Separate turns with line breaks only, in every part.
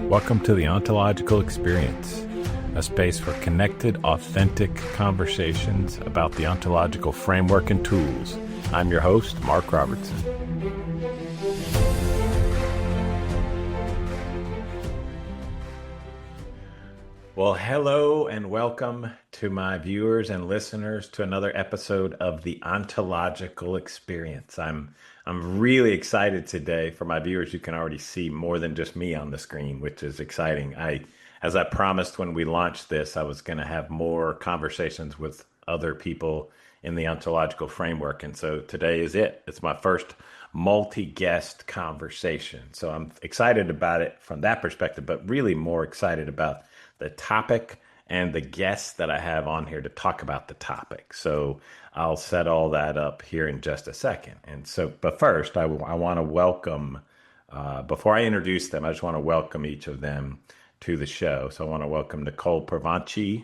Welcome to the Ontological Experience, a space for connected, authentic conversations about the ontological framework and tools. I'm your host, Mark Robertson. Well, hello and welcome to my viewers and listeners to another episode of the Ontological Experience. I'm really excited today. For my viewers, you can already see more than just me on the screen, which is exciting. As I promised when we launched this, I was going to have more conversations with other people in the ontological framework. And so today is it. It's my first multi-guest conversation. So I'm excited about it from that perspective, but really more excited about the topic and the guests that I have on here to talk about the topic. So I'll set all that up here in just a second. But first, I want to welcome, before I introduce them, I just want to welcome each of them to the show. So I want to welcome Nicole Provonchee,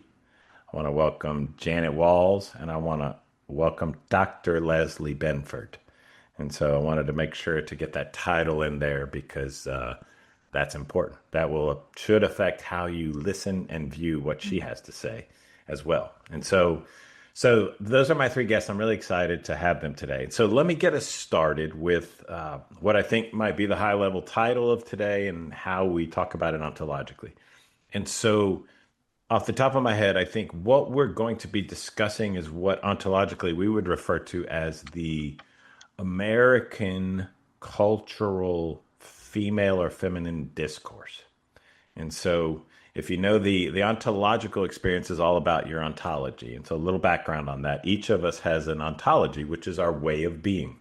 I want to welcome Janet Walls, and I want to welcome Dr. Leslie Binford. And so I wanted to make sure to get that title in there because that's important. That should affect how you listen and view what she has to say as well. And so those are my three guests. I'm really excited to have them today. So let me get us started with what I think might be the high-level title of today and how we talk about it ontologically. And so off the top of my head, I think what we're going to be discussing is what ontologically we would refer to as the American cultural female or feminine discourse. And so if you know the ontological experience is all about your ontology. And so a little background on that. Each of us has an ontology, which is our way of being.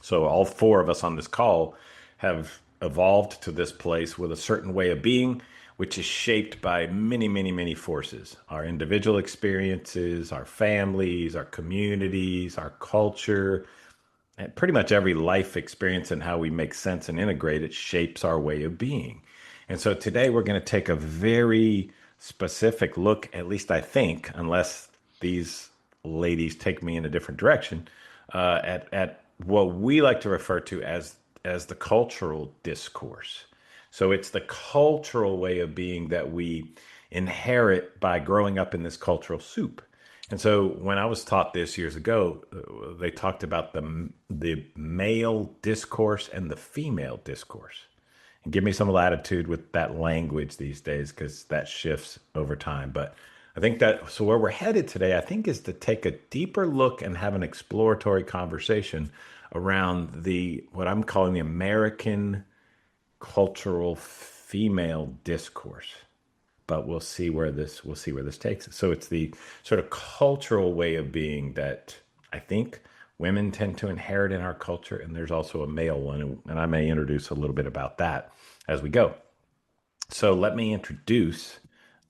So all four of us on this call have evolved to this place with a certain way of being, which is shaped by many, many, many forces. Our individual experiences, our families, our communities, our culture, and pretty much every life experience and how we make sense and integrate it shapes our way of being. And so today we're going to take a very specific look, at least I think, unless these ladies take me in a different direction, at what we like to refer to as the cultural discourse. So it's the cultural way of being that we inherit by growing up in this cultural soup. And so when I was taught this years ago, they talked about the male discourse and the female discourse. And give me some latitude with that language these days because that shifts over time. But I think so where we're headed today, I think, is to take a deeper look and have an exploratory conversation around what I'm calling the American cultural female discourse. But we'll see where this takes us. So it's the sort of cultural way of being that I think women tend to inherit in our culture, and there's also a male one, and I may introduce a little bit about that as we go. So let me introduce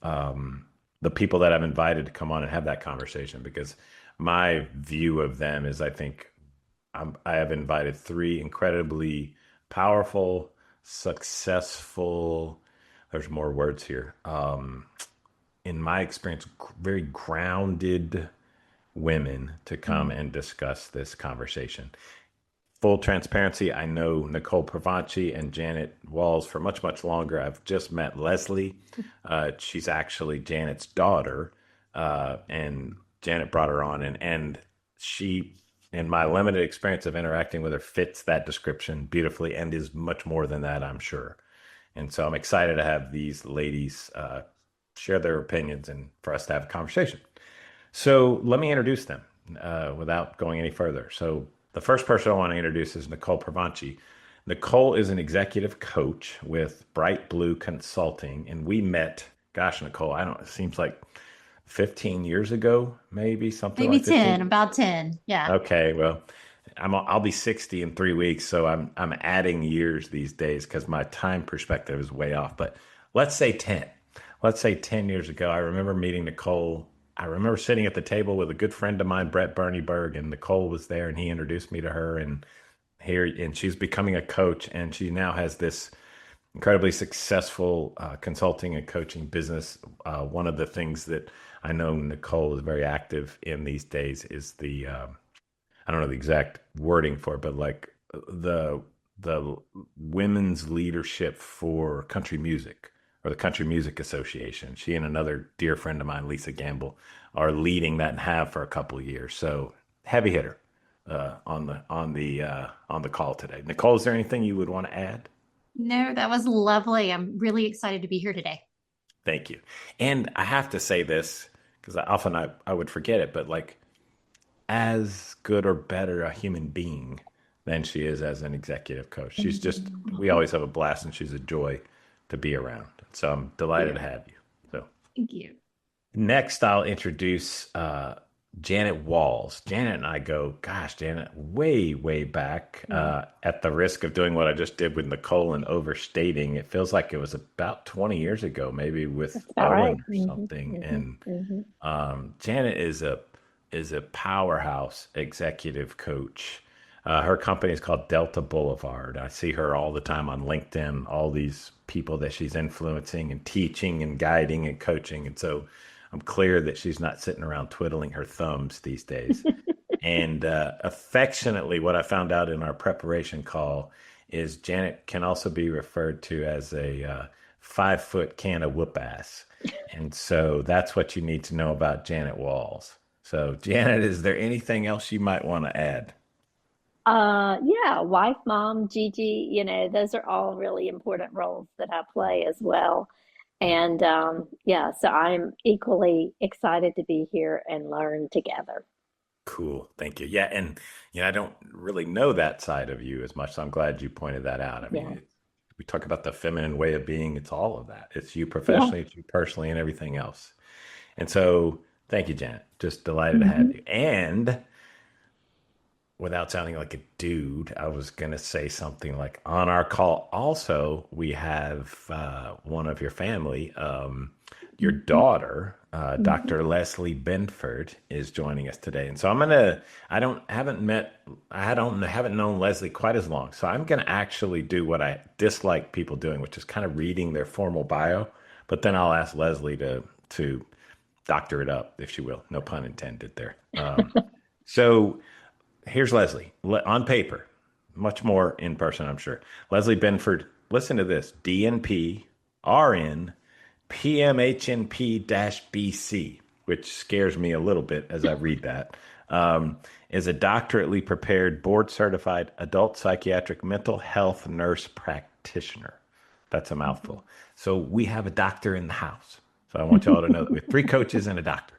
the people that I've invited to come on and have that conversation, because my view of them is I think I have invited three incredibly powerful, successful, there's more words here, in my experience, very grounded women to come and discuss this conversation. Full transparency, I know Nicole Provonchee and Janet Walls for much, much longer. I've just met Leslie. She's actually Janet's daughter, and Janet brought her on. And she, in my limited experience of interacting with her, fits that description beautifully and is much more than that, I'm sure. And so I'm excited to have these ladies share their opinions and for us to have a conversation. So let me introduce them without going any further. So the first person I want to introduce is Nicole Provonchee. Nicole is an executive coach with Bright Blue Consulting. And we met, gosh, Nicole, it seems like 15 years ago, maybe something
maybe
like 15.
10, about 10. Yeah.
Okay, well, I'll be 60 in 3 weeks, so I'm adding years these days because my time perspective is way off. But let's say 10. Let's say 10 years ago, I remember meeting Nicole. I remember sitting at the table with a good friend of mine, Brett Bernieberg, and Nicole was there, and he introduced me to her, and she's becoming a coach, and she now has this incredibly successful consulting and coaching business. One of the things that I know Nicole is very active in these days is I don't know the exact wording for it, but like the the women's leadership for country music or the Country Music Association. She and another dear friend of mine, Lisa Gamble, are leading that and have for a couple of years. So heavy hitter on the call today. Nicole, is there anything you would want to add?
No, that was lovely. I'm really excited to be here today.
Thank you. And I have to say this because I would forget it, but like as good or better a human being than she is as an executive coach. She's just, we always have a blast and she's a joy to be around. So I'm delighted
Yeah.
to have you. So
Thank you.
next, I'll introduce Janet Walls. Janet and I go, gosh, Janet, way, way back.
Mm,
At the risk of doing what I just did with Nicole and overstating, it feels like it was about 20 years ago, maybe with
that's about right.
Owen or something. And
Hmm.
Janet is a powerhouse executive coach. Her company is called Delta Boulevard. I see her all the time on LinkedIn, all these people that she's influencing and teaching and guiding and coaching. And so I'm clear that she's not sitting around twiddling her thumbs these days. And affectionately, what I found out in our preparation call is Janet can also be referred to as a 5 foot can of whoop ass. And so that's what you need to know about Janet Walls. So, Janet, is there anything else you might want to add?
Yeah, wife, mom, Gigi, those are all really important roles that I play as well. And yeah, so I'm equally excited to be here and learn together.
Cool. Thank you. Yeah. And, I don't really know that side of you as much. So I'm glad you pointed that out. I mean,
Yeah,
we talk about the feminine way of being, it's all of that. It's you
yeah.
professionally, it's you personally, and everything else. And so, thank you, Janet. Just delighted to have
Hmm.
you. And without sounding like a dude, I was going to say something like on our call. Also, we have one of your family, your
Hmm.
daughter,
Hmm.
Dr. Leslie Binford, is joining us today. And so I'm gonna. I haven't known Leslie quite as long. So I'm gonna actually do what I dislike people doing, which is kind of reading their formal bio. But then I'll ask Leslie to doctor it up, if you will. No pun intended there. So here's Leslie on paper, much more in person, I'm sure. Leslie Benford, listen to this: DNP, RN, PMHNP BC, which scares me a little bit as I read that, is a doctorately prepared, board certified adult psychiatric mental health nurse practitioner. That's a mouthful. So we have a doctor in the house. So I want y'all to know that we have three coaches and a doctor.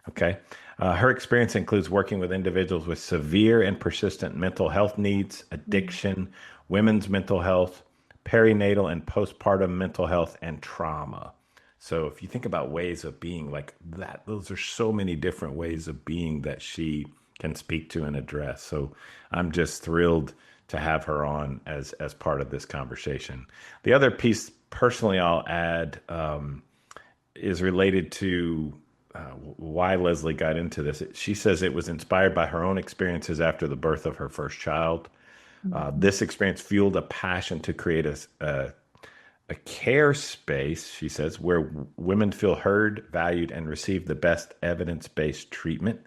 Okay. Her experience includes working with individuals with severe and persistent mental health needs, addiction, women's mental health, perinatal and postpartum mental health, and trauma. So if you think about ways of being like that, those are so many different ways of being that she can speak to and address. So I'm just thrilled to have her on as part of this conversation. The other piece, personally, I'll add is related to why Leslie got into this. She says it was inspired by her own experiences after the birth of her first child.
Hmm.
This experience fueled a passion to create a care space, she says, where women feel heard, valued, and receive the best evidence based treatment.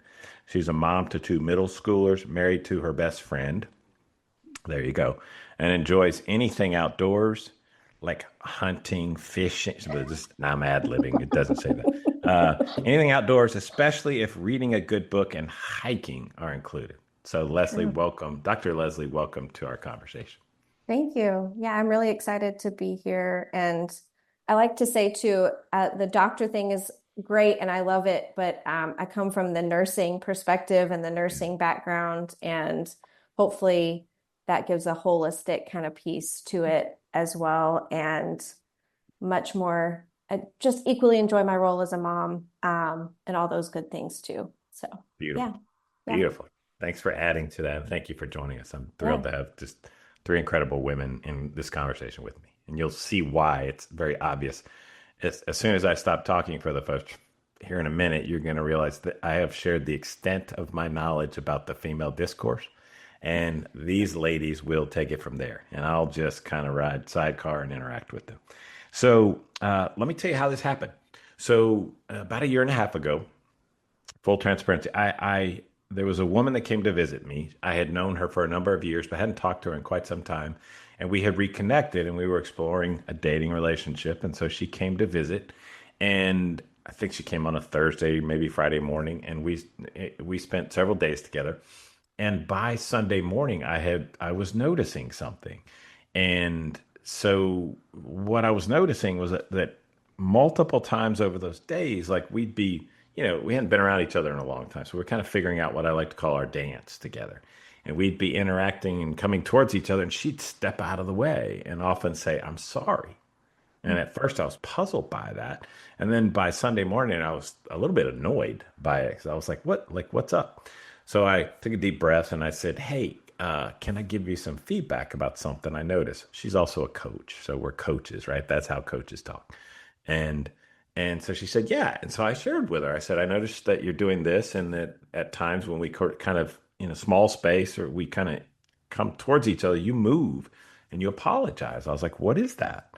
She's a mom to two middle schoolers, married to her best friend. There you go. And enjoys anything outdoors, like hunting, fishing. But just, I'm ad libbing. It doesn't say that. Anything outdoors, especially if reading a good book and hiking are included. So, Leslie,
Oh,
welcome. Dr. Leslie, welcome to our conversation.
Thank you. Yeah, I'm really excited to be here. And I like to say too, the doctor thing is great and I love it, but I come from the nursing perspective and the nursing background, and hopefully that gives a holistic kind of piece to it as well, and much more. I just equally enjoy my role as a mom, and all those good things too. So
Beautiful.
yeah, yeah,
Beautiful. Thanks for adding to that. Thank you for joining us. I'm thrilled
yeah.
to have just three incredible women in this conversation with me. And you'll see why. It's very obvious. As soon as I stop talking for the folks here in a minute, you're going to realize that I have shared the extent of my knowledge about the female discourse. And these ladies will take it from there. And I'll just kind of ride sidecar and interact with them. So let me tell you how this happened. So about a year and a half ago, full transparency, I there was a woman that came to visit me. I had known her for a number of years, but hadn't talked to her in quite some time. and we had reconnected and we were exploring a dating relationship. And so she came to visit, and I think she came on a Thursday, maybe Friday morning, and we spent several days together. And by Sunday morning, I was noticing something. And so what I was noticing was that multiple times over those days, like we'd be, we hadn't been around each other in a long time. So we're kind of figuring out what I like to call our dance together. And we'd be interacting and coming towards each other, and she'd step out of the way and often say, "I'm sorry." And at first I was puzzled by that. And then by Sunday morning, I was a little bit annoyed by it because I was like, what's up? So I took a deep breath and I said, "Hey, can I give you some feedback about something I noticed?" She's also a coach. So we're coaches, right? That's how coaches talk. And and so she said, "Yeah." And so I shared with her. I said, "I noticed that you're doing this, and that at times when we kind of in a small space or we kind of come towards each other, you move and you apologize." I was like, "What is that?"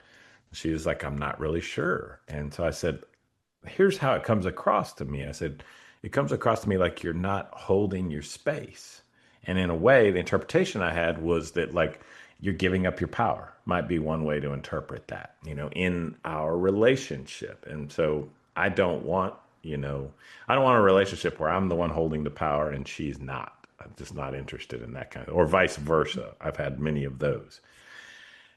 She was like, "I'm not really sure." And so I said, "Here's how it comes across to me." I said, "It comes across to me like you're not holding your space." And in a way, the interpretation I had was that like you're giving up your power, might be one way to interpret that, in our relationship. And so I don't want, I don't want a relationship where I'm the one holding the power and she's not. I'm just not interested in that or vice versa. I've had many of those.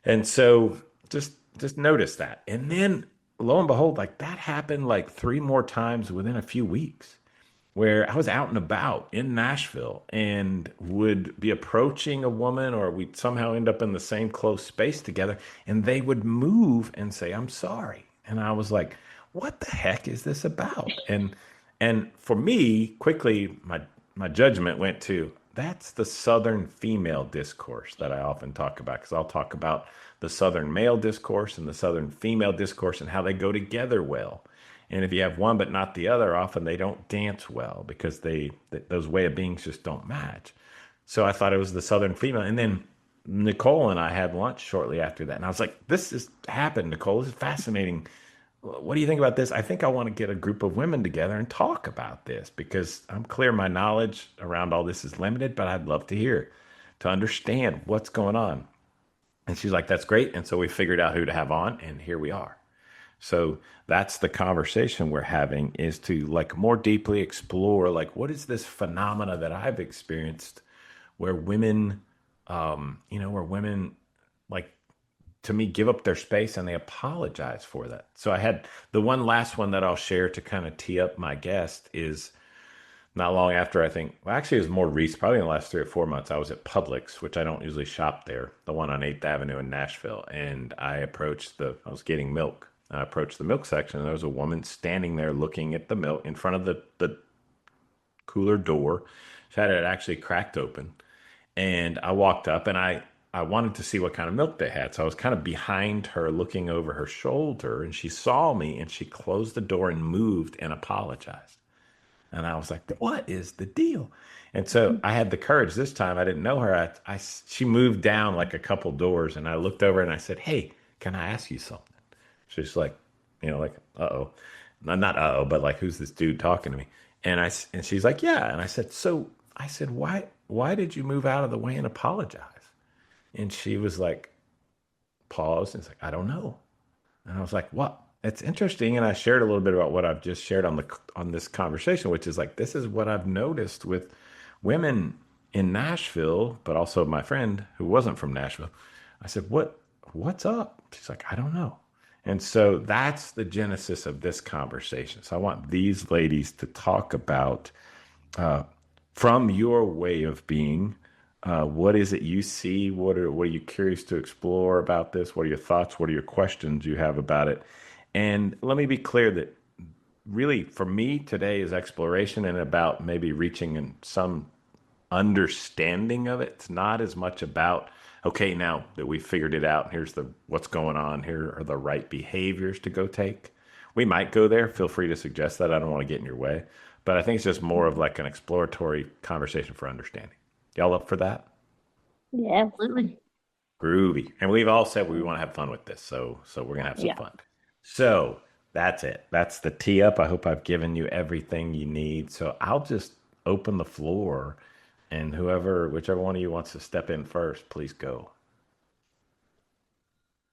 And so just notice that. And then lo and behold, like that happened like three more times within a few weeks, where I was out and about in Nashville and would be approaching a woman, or we'd somehow end up in the same close space together, and they would move and say, "I'm sorry." And I was like, "What the heck is this about?" And for me, quickly my judgment went to, that's the Southern female discourse that I often talk about, because I'll talk about the Southern male discourse and the Southern female discourse and how they go together well. And if you have one but not the other, often they don't dance well because those way of beings just don't match. So I thought it was the Southern female. And then Nicole and I had lunch shortly after that. And I was like, "This has happened, Nicole. This is fascinating. What do you think about this? I think I want to get a group of women together and talk about this, because I'm clear my knowledge around all this is limited, but I'd love to hear, to understand what's going on." And she's like, "That's great." And so we figured out who to have on, and here we are. So that's the conversation we're having, is to like more deeply explore, like, what is this phenomena that I've experienced where women, where women like, to me, give up their space and they apologize for that. So I had the one last one that I'll share to kind of tee up my guest is not long after, I think, well, actually, it was more recent, probably in the last 3 or 4 months. I was at Publix, which I don't usually shop there, the one on 8th Avenue in Nashville. And I was getting milk. I approached the milk section, and there was a woman standing there looking at the milk in front of the cooler door. She had it actually cracked open. And I walked up, and I wanted to see what kind of milk they had. So I was kind of behind her looking over her shoulder, and she saw me and she closed the door and moved and apologized. And I was like, "What is the deal?" And so I had the courage this time. I didn't know her. She moved down like a couple doors, and I looked over and I said, "Hey, can I ask you something?" She's like, like, "Uh-oh." Not uh-oh, but like, "Who's this dude talking to me?" And she's like, "Yeah." And I said, "Why did you move out of the way and apologize?" And she was like, paused, and it's like, "I don't know." And I was like, "What?" It's interesting. And I shared a little bit about what I've just shared on this conversation, which is like, this is what I've noticed with women in Nashville, but also my friend who wasn't from Nashville. I said, what's up? She's like, "I don't know." And so that's the genesis of this conversation. So I want these ladies to talk about, from your way of being, what is it you see? What are you curious to explore about this? What are your thoughts? What are your questions you have about it? And let me be clear that really, for me, today is exploration and about maybe reaching in some understanding of it. It's not as much about, okay, now that we've figured it out, here's what's going on. Here are the right behaviors to go take. We might go there. Feel free to suggest that. I don't want to get in your way. But I think it's just more of like an exploratory conversation for understanding. Y'all up for that?
Yes.
Absolutely.
Groovy. And we've all said we want to have fun with this. So we're going to have some
Yeah.
fun. So that's it. That's the tee up. I hope I've given you everything you need. So I'll just open the floor, and whichever one of you wants to step in first, please go.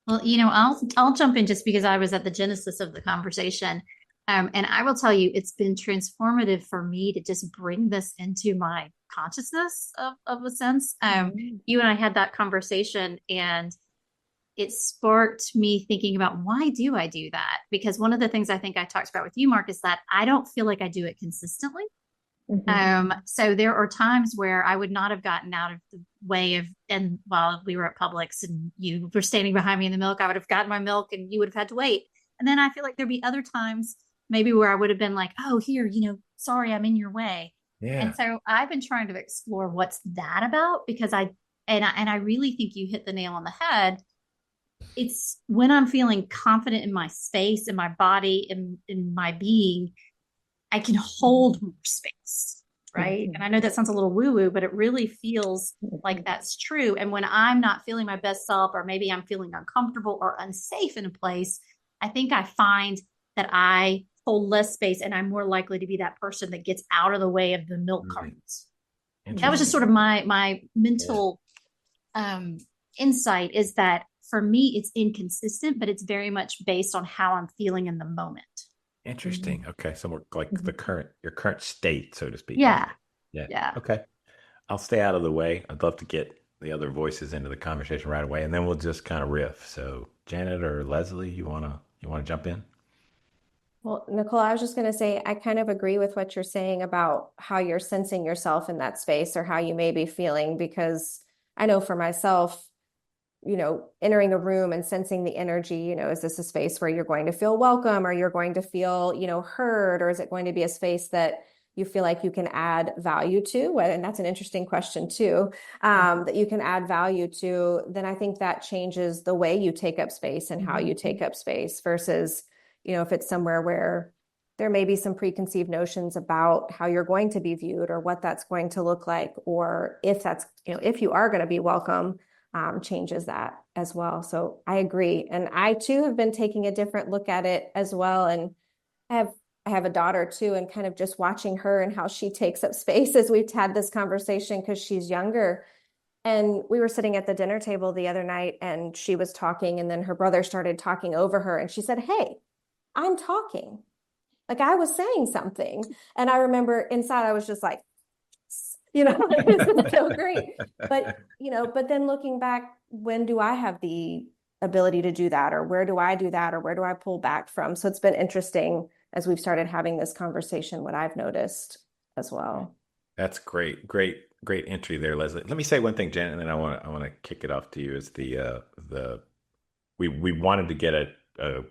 Well, I'll jump in just because I was at the genesis of the conversation. And I will tell you, it's been transformative for me to just bring this into my consciousness of a sense.
Mm.
You and I had that conversation, and it sparked me thinking about why do I do that? Because one of the things I think I talked about with you, Mark, is that I don't feel like I do it consistently.
Mhm.
So there are times where I would not have gotten out of the way of, and while we were at Publix and you were standing behind me in the milk, I would have gotten my milk and you would have had to wait. And then I feel like there'd be other times maybe where I would have been like, oh, here, sorry, I'm in your way.
Yeah.
And so I've been trying to explore what's that about because I really think you hit the nail on the head. It's when I'm feeling confident in my space, in my body, in my being, I can hold more space, right?
Mhm.
And I know that sounds a little woo woo, but it really feels like
Mhm.
that's true. And when I'm not feeling my best self, or maybe I'm feeling uncomfortable or unsafe in a place, I think I find that I hold less space and I'm more likely to be that person that gets out of the way of the milk
Mm,
cartons. That was just
interesting.
sort of my
Yeah.
mental um, insight is that for me, it's inconsistent, but it's very much based on how I'm feeling in the moment.
Interesting.
Mhm.
Okay. So more like
Mhm.
your current state, so to speak,
Yeah.
maybe. Yeah.
Yeah.
Okay. I'll stay out of the way. I'd love to get the other voices into the conversation right away, and then we'll just kind of riff. So, Janet or Leslie, you wanna jump in?
Well, Nicole, I was just going to say, I kind of agree with what you're saying about how you're sensing yourself in that space or how you may be feeling, because I know for myself, entering a room and sensing the energy, is this a space where you're going to feel welcome or you're going to feel, heard, or is it going to be a space that you feel like you can add value to? And that's an interesting question too, that you can add value to. Then I think that changes the way you take up space and how you take
Mhm.
up space versus, if it's somewhere where there may be some preconceived notions about how you're going to be viewed or what that's going to look like, or if that's, if you are going to be welcome, changes that as well. So I agree. And I too have been taking a different look at it as well. And I have I have a daughter too, and kind of just watching her and how she takes up space as we've had this conversation because she's younger. And we were sitting at the dinner table the other night and she was talking, and then her brother started talking over her, and she said, "Hey, I'm talking." Like I was saying something. And I remember inside I was just like, it was so great. But then looking back, when do I have the ability to do that? Or where do I do that? Or where do I pull back from? So it's been interesting as we've started having this conversation, what I've noticed as well.
That's great, great, great entry there, Leslie. Let me say one thing, Janet, and then I want to kick it off to you. Is the we wanted to get a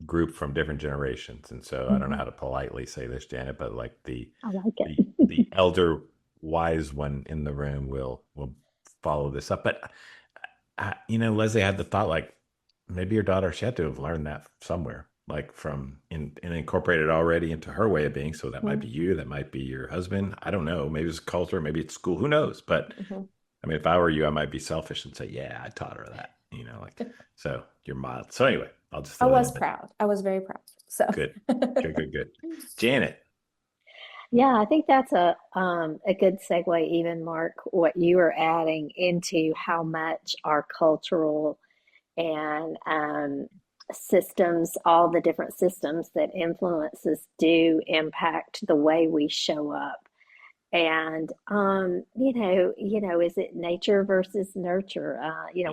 group from different generations, and so I don't know
Mhm.
how to politely say this, Janet, but like
I like
the
it.
elder wise one in the room will follow this up. But Leslie, I had the thought like maybe your daughter she had to have learned that somewhere, like from and incorporated already into her way of being. So that might be
Mhm.
you, that might be your husband. I don't know. Maybe it's culture, maybe it's school. Who knows? But
Mhm.
I mean, if I were you, I might be selfish and say, "Yeah, I taught her that." Like so. You're mild. So anyway, I'll just
I
throw that
was
in there.
proud. I was very proud. So
Good, good, good, good. Janet.
Yeah, I think that's a good segue, even Mark, what you are adding into how much our cultural and systems, all the different systems that influences do impact the way we show up. And is it nature versus nurture?
Yeah,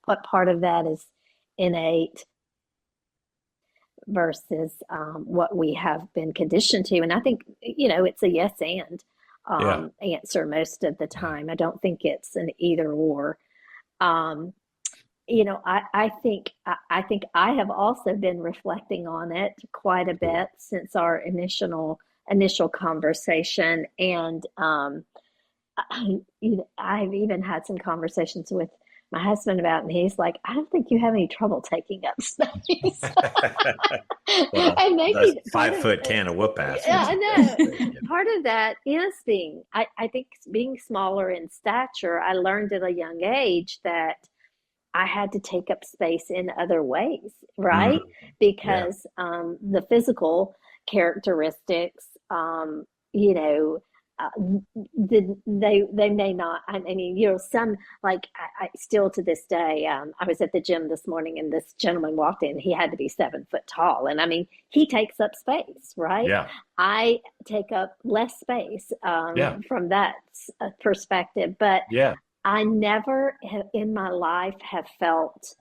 What part of that is innate versus what we have been conditioned to. And I think, it's a yes and
yeah,
answer most of the
yeah.
time. I don't think it's an either or. Um, I think I have also been reflecting on it quite a
Cool.
bit since our initial conversation, and I've even had some conversations with my husband about it, and he's like, I don't think you have any trouble taking up space.
Well,
And
that's
maybe part
five
of
foot can of whoop ass
yeah,
would
I
suggest
know.
that.
Part of that is I think being smaller in stature. I learned at a young age that I had to take up space in other ways,
Mm,
right?
yeah,
Because the physical characteristics, you know, they may not. I mean, some like I still to this day. I was at the gym this morning, and this gentleman walked in. He had to be 7 foot tall, and I mean, he takes up space, right?
Yeah.
I take up less space
Yeah.
from that perspective, but
Yeah.
I never have, in my life have felt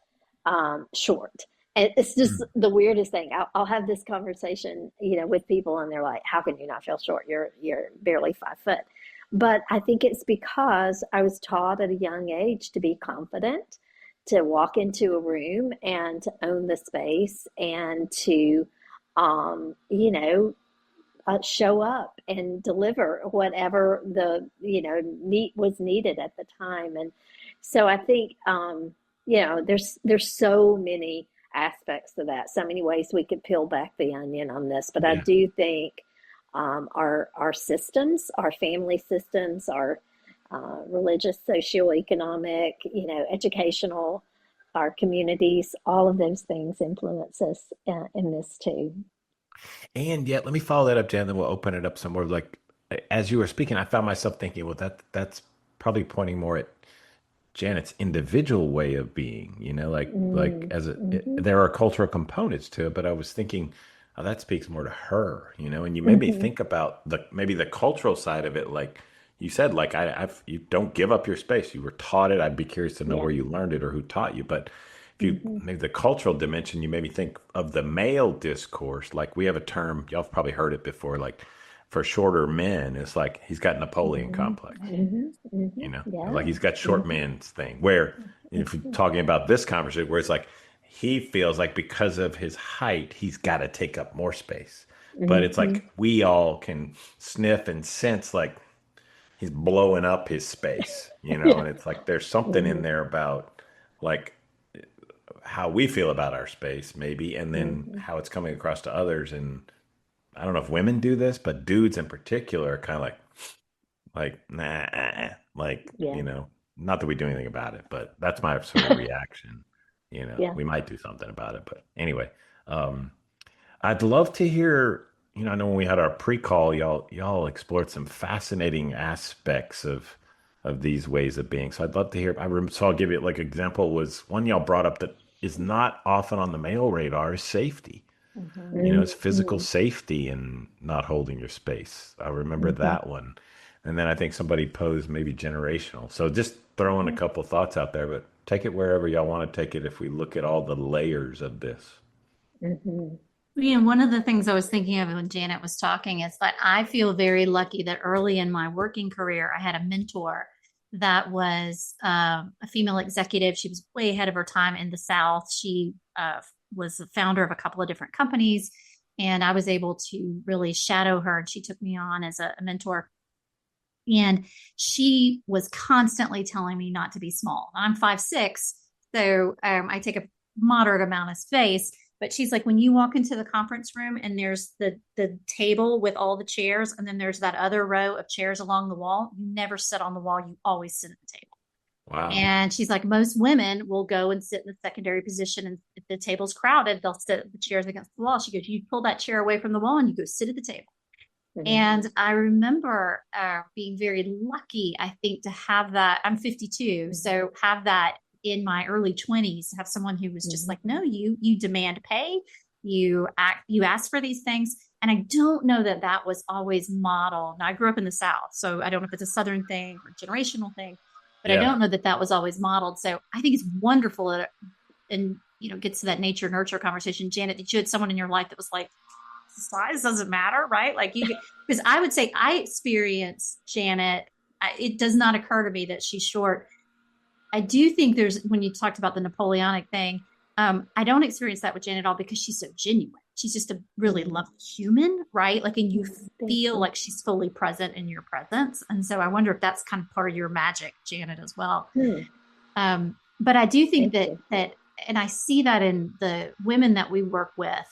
short. And it's just
Mm.
the weirdest thing. I'll have this conversation, with people, and they're like, "How can you not feel short? You're barely 5 foot." But I think it's because I was taught at a young age to be confident, to walk into a room and to own the space, and to, um, you know, show up and deliver whatever need was needed at the time. And so I think, there's so many aspects to that, so many ways we could peel back the onion on this. But I
Yeah.
do think our systems, our family systems, our religious, socioeconomic, educational, our communities, all of those things influence us in this too.
And yet, let me follow that up, Jan, then we'll open it up some more. Like, as you were speaking, I found myself thinking, well, that's probably pointing more at Janet's individual way of being, like
Mm,
as
mhm,
there are cultural components to it, but I was thinking, oh, that speaks more to her, and you made me
mhm.
think about maybe the cultural side of it. Like you said, like you don't give up your space. You were taught it. I'd be curious to know
Yeah.
where you learned it or who taught you. But if you
Mhm.
maybe the cultural dimension, you made me think of the male discourse. Like we have a term, y'all have probably heard it before, like for shorter men, it's like he's got Napoleon
Mhm.
complex.
Mhm. Mhm.
Like
Yeah.
he's got short
Mhm.
man's thing. Where if you're talking about this conversation, where it's like he feels like because of his height, he's got to take up more space. But it's
Mhm.
like we all can sniff and sense like he's blowing up his space,
Yeah.
and it's like there's something in
Mhm.
there about like how we feel about our space, maybe, and then
Mhm.
how it's coming across to others. And I don't know if women do this, but dudes in particular are kind of like, nah, like,
Yeah.
not that we do anything about it, but that's my sort of reaction.
Yeah.
We might do something about it, but anyway, um, I'd love to hear, I know when we had our pre-call, y'all explored some fascinating aspects of these ways of being. So I'd love to hear. So I'll give you like example was one y'all brought up that is not often on the male radar is safety.
Mhm.
It's physical
Mhm.
safety and not holding your space. I remember
Mhm.
that one. And then I think somebody posed maybe generational. So just throwing a
Mhm.
couple thoughts out there, but take it wherever y'all want to take it if we look at all the layers of this.
Mhm.
One of the things I was thinking of when Janet was talking is that I feel very lucky that early in my working career, I had a mentor that was a female executive. She was way ahead of her time in the South. She was the founder of a couple of different companies, and I was able to really shadow her. And she took me on as a mentor. And she was constantly telling me not to be small. I'm 5'6", so I take a moderate amount of space. But she's like, when you walk into the conference room and there's the table with all the chairs, and then there's that other row of chairs along the wall, you never sit on the wall. You always sit at the table.
Wow.
And she's like, most women will go and sit in the secondary position, and if the table's crowded, they'll sit at the chairs against the wall. She goes, you pull that chair away from the wall and you go sit at the table.
Mhm.
And I remember being very lucky, I think, to have that. I'm 52,
Mhm.
so have that in my early 20s. Have someone who was just
Mhm.
like, no, you demand pay, you ask for these things. And I don't know that that was always modeled. Now, I grew up in the South, so I don't know if it's a Southern thing or a generational thing, but I
Yeah.
don't know that that was always modeled. So I think it's wonderful that, and gets to that nature nurture conversation. Janet, that you had someone in your life that was like, size doesn't matter, right? Like because I would say I experience Janet. It does not occur to me that she's short. I do think there's, when you talked about the Napoleonic thing, I don't experience that with Janet at all because she's so genuine. She's just a really
Mhm.
lovely human, right? Like, and you
Mhm. Thank
feel
you.
like she's fully present in your presence. And so I wonder if that's kind of part of your magic, Janet, as well.
Hmm.
But I do think
Thank
that
you.
and I see that in the women that we work with,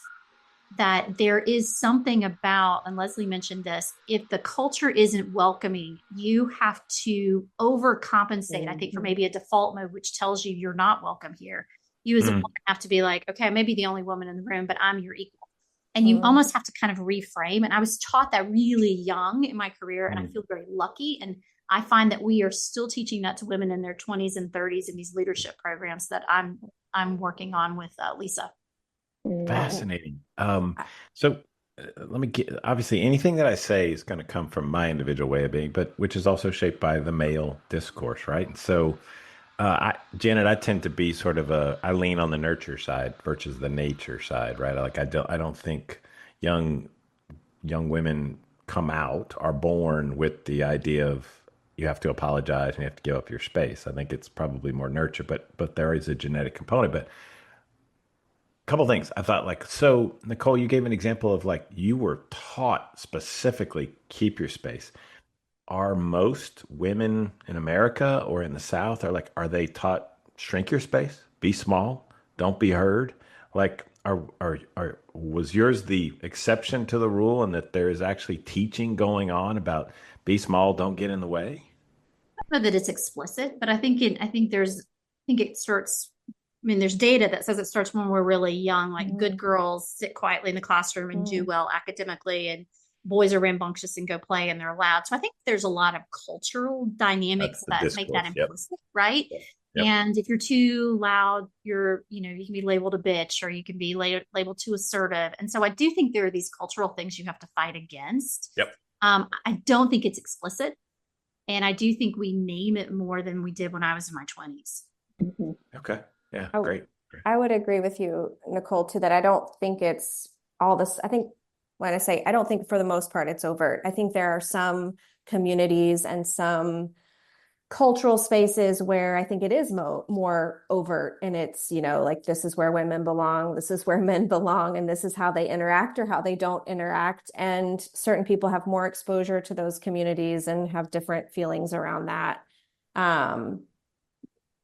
that there is something about, and Leslie mentioned this, if the culture isn't welcoming, you have to overcompensate, I think, for
Mhm.
maybe a default mode, which tells you you're not welcome here. You as a woman
Mm.
have to be like, okay, I may be the only woman in the room, but I'm your equal. And you almost have to kind of reframe. And I was taught that really young in my career, and I feel very lucky. And I find that we are still teaching that to women in their 20s and 30s in these leadership programs that I'm working on with Lisa.
Fascinating. So let me get, obviously anything that I say is going to come from my individual way of being, but which is also shaped by the male discourse, right? So, Janet, I tend to be sort of I lean on the nurture side versus the nature side, right? I don't think young women come out, are born with the idea of you have to apologize and you have to give up your space. I think it's probably more nurture, but there is a genetic component. But couple things I thought, like, so Nicole, you gave an example of like you were taught specifically keep your space. Are most women in America or in the South are they taught shrink your space, be small, don't be heard? Like, was yours the exception to the rule, and that there is actually teaching going on about be small, don't get in the way?
I don't know that it's explicit, but I think it starts. I mean, there's data that says it starts when we're really young, like good girls sit quietly in the classroom and do well academically, and boys are rambunctious and go play and they're loud. So I think there's a lot of cultural dynamics that make that implicit, right?
Yep.
And if you're too loud, you can be labeled a bitch, or you can be labeled too assertive. And so I do think there are these cultural things you have to fight against.
Yep.
I don't think it's explicit. And I do think we name it more than we did when I was in my 20s.
Okay. Yeah, great.
I would agree with you, Nicole, too, that I don't think it's all this. I think when I say, I don't think for the most part it's overt. I think there are some communities and some cultural spaces where I think it is more overt, and it's, like, this is where women belong, this is where men belong, and this is how they interact or how they don't interact. And certain people have more exposure to those communities and have different feelings around that.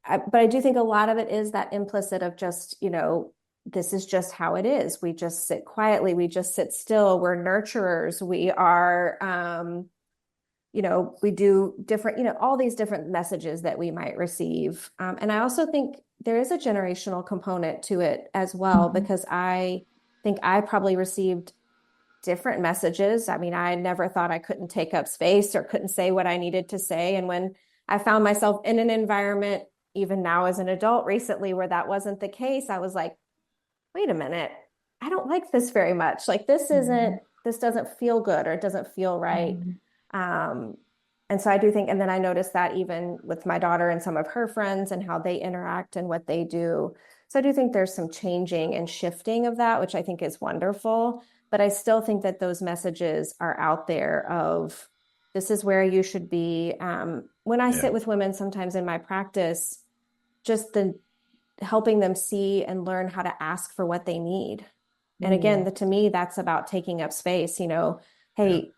But I do think a lot of it is that implicit of just, this is just how it is. We just sit quietly. We just sit still. We're nurturers. We are, we do different, all these different messages that we might receive. And I also think there is a generational component to it as well, because I think I probably received different messages. I mean, I never thought I couldn't take up space or couldn't say what I needed to say. And when I found myself in an environment, even now as an adult recently, where that wasn't the case, I was like, wait a minute, I don't like this very much. Like, this doesn't feel good, or it doesn't feel right. And so I do think, and then I noticed that even with my daughter and some of her friends and how they interact and what they do. So I do think there's some changing and shifting of that, which I think is wonderful. But I still think that those messages are out there of, this is where you should be. When I sit with women sometimes in my practice, just helping them see and learn how to ask for what they need. And again, to me, that's about taking up space. Hey,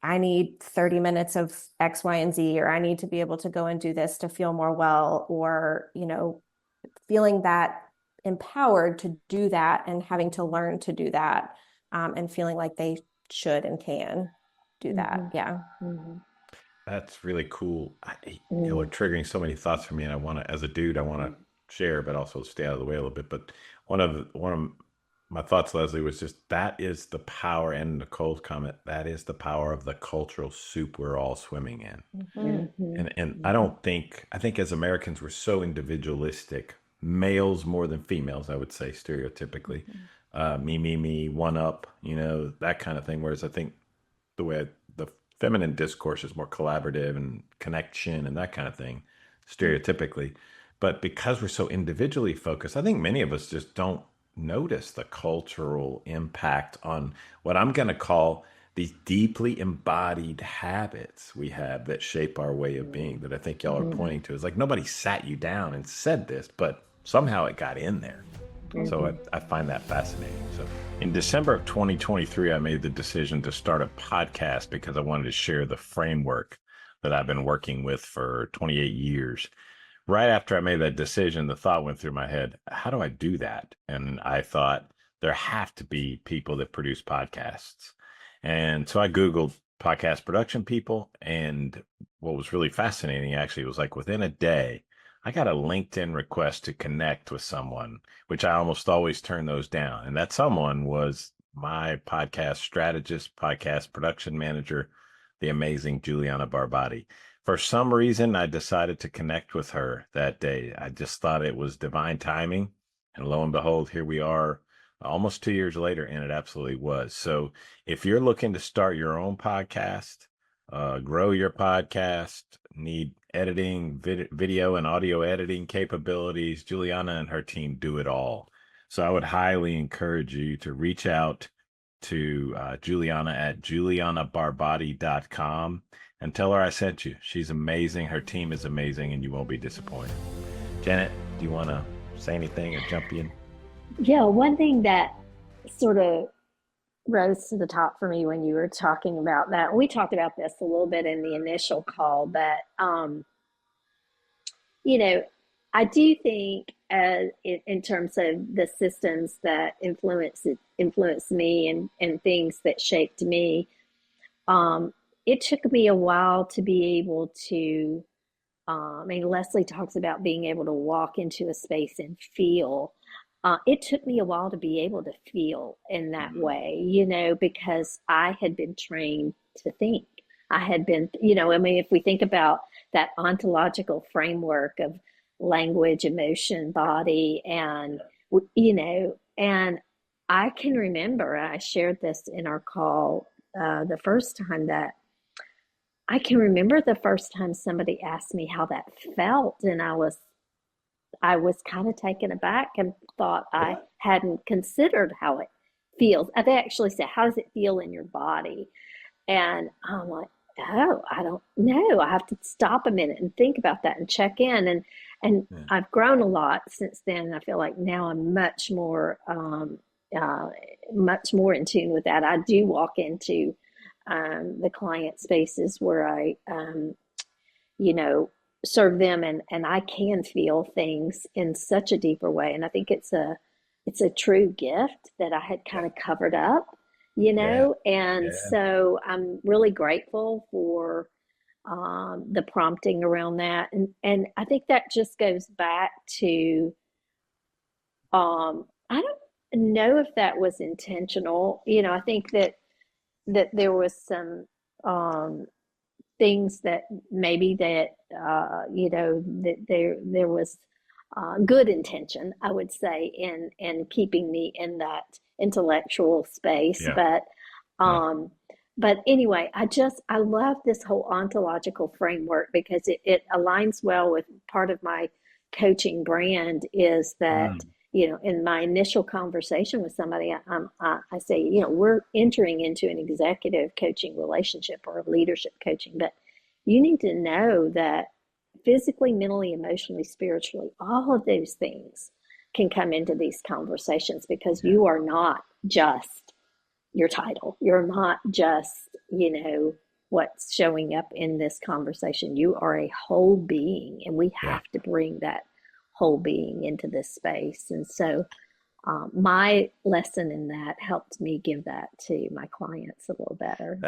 I need 30 minutes of X, Y, and Z, or I need to be able to go and do this to feel more well, or, feeling that empowered to do that and having to learn to do that, and feeling like they should and can do that. Yeah.
That's really cool. You're triggering so many thoughts for me, and I want to, as a dude, I want to share, but also stay out of the way a little bit. But one of my thoughts, Leslie, was just that is the power, and Nicole's comment, that is the power of the cultural soup we're all swimming in. And I think as Americans, we're so individualistic, males more than females, I would say, stereotypically. Me, one up, that kind of thing. Whereas I think the way the feminine discourse is more collaborative and connection and that kind of thing, stereotypically. But because we're so individually focused, I think many of us just don't notice the cultural impact on what I'm going to call these deeply embodied habits we have that shape our way of being, that I think y'all are pointing to. It's like nobody sat you down and said this, but somehow it got in there. So I find that fascinating. So in December of 2023, I made the decision to start a podcast because I wanted to share the framework that I've been working with for 28 years. Right after I made that decision, the thought went through my head, how do I do that? And I thought there have to be people that produce podcasts. And so I Googled podcast production people. And what was really fascinating, actually, was like within a day, I got a LinkedIn request to connect with someone, which I almost always turn those down. And that someone was my podcast strategist, podcast production manager, the amazing Juliana Barbati. For some reason, I decided to connect with her that day. I just thought it was divine timing. And lo and behold, here we are almost 2 years later, and it absolutely was. So if you're looking to start your own podcast, grow your podcast, need editing, video and audio editing capabilities, Juliana and her team do it all. So I would highly encourage you to reach out to Juliana at julianabarbati.com and tell her I sent you. She's amazing. Her team is amazing, and you won't be disappointed. Janet, do you want to say anything or jump in?
Yeah, one thing that sort of rose to the top for me when you were talking about that, we talked about this a little bit in the initial call, but you know, I do think in terms of the systems that influenced me and things that shaped me, it took me a while to be able to, I mean, Leslie talks about being able to walk into a space and feel. It took me a while to be able to feel in that way, because I had been trained to think. I had been, I mean, if we think about that ontological framework of language, emotion, body, and I can remember, I shared this in our call the first time, that I can remember the first time somebody asked me how that felt, and I was kind of taken aback and thought I hadn't considered how it feels. They actually said, "How does it feel in your body?" And I'm like, "Oh, I don't know. I have to stop a minute and think about that and check in." And I've grown a lot since then. And I feel like now I'm much more in tune with that. I do walk into the client spaces where I, serve them, and I can feel things in such a deeper way. And I think it's a true gift that I had kind of covered up, and so I'm really grateful for the prompting around that. And I think that just goes back to, I don't know if that was intentional. I think that there was some things that maybe that that there was good intention, I would say, in keeping me in that intellectual space. But anyway, I love this whole ontological framework because it aligns well with part of my coaching brand. Is that in my initial conversation with somebody, I say, we're entering into an executive coaching relationship or a leadership coaching, but you need to know that physically, mentally, emotionally, spiritually, all of those things can come into these conversations, because you are not just your title. You're not just, what's showing up in this conversation. You are a whole being, and we have to bring that whole being into this space. And so my lesson in that helped me give that to my clients a little better.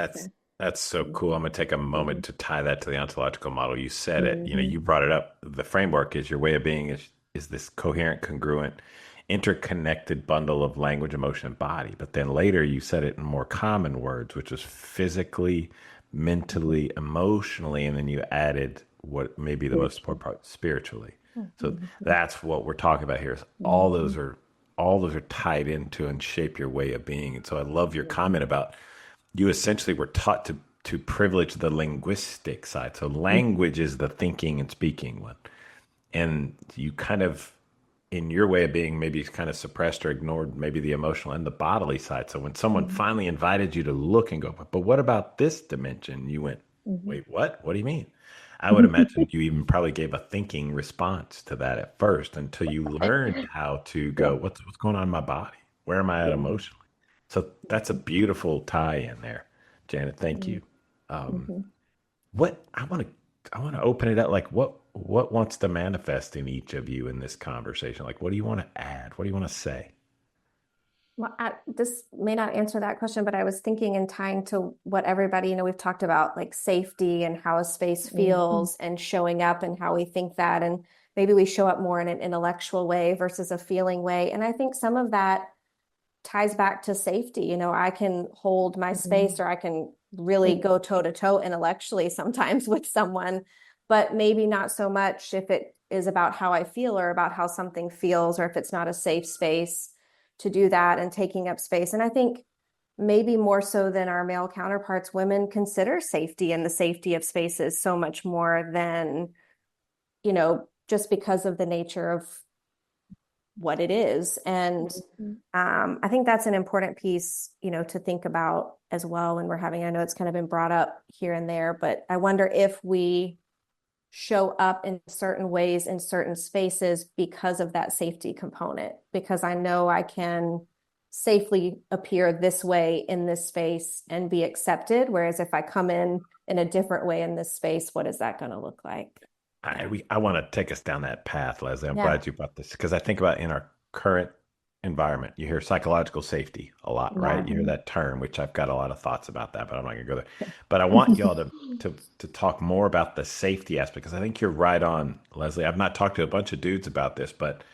That's so cool. I'm going to take a moment to tie that to the ontological model. You said it, you brought it up. The framework is your way of being is this coherent, congruent, interconnected bundle of language, emotion, and body. But then later you said it in more common words, which was physically, mentally, emotionally, and then you added what may be the most important part, spiritually. So that's what we're talking about here. Is all those are tied into and shape your way of being. And so I love your comment about you essentially were taught to privilege the linguistic side. So language is the thinking and speaking one. And you kind of, in your way of being, maybe kind of suppressed or ignored maybe the emotional and the bodily side. So when someone finally invited you to look and go, but what about this dimension? You went, wait, what? What do you mean? I would imagine you even probably gave a thinking response to that at first until you learned how to go, what's going on in my body? Where am I at emotionally? So that's a beautiful tie in there, Janet. Thank you. What I want to open it up. Like what wants to manifest in each of you in this conversation? Like, what do you want to add? What do you want to say?
Well, this may not answer that question, but I was thinking and tying to what everybody, we've talked about, like safety and how a space feels and showing up and how we think that. And maybe we show up more in an intellectual way versus a feeling way. And I think some of that ties back to safety. I can hold my space, or I can really go toe to toe intellectually sometimes with someone, but maybe not so much if it is about how I feel or about how something feels, or if it's not a safe space to do that and taking up space. And I think maybe more so than our male counterparts, women consider safety and the safety of spaces so much more than, just because of the nature of what it is. And I think that's an important piece, to think about as well when we're having, I know it's kind of been brought up here and there, but I wonder if we show up in certain ways in certain spaces because of that safety component, because I know I can safely appear this way in this space and be accepted. Whereas if I come in a different way in this space, what is that going to look like?
I want to take us down that path, Leslie. I'm
Yeah.
glad you brought this, because I think about in our current environment, you hear psychological safety a lot, right? You hear that term, which I've got a lot of thoughts about that, but I'm not going to go there. But I want y'all to talk more about the safety aspect, because I think you're right on, Leslie. I've not talked to a bunch of dudes about this, but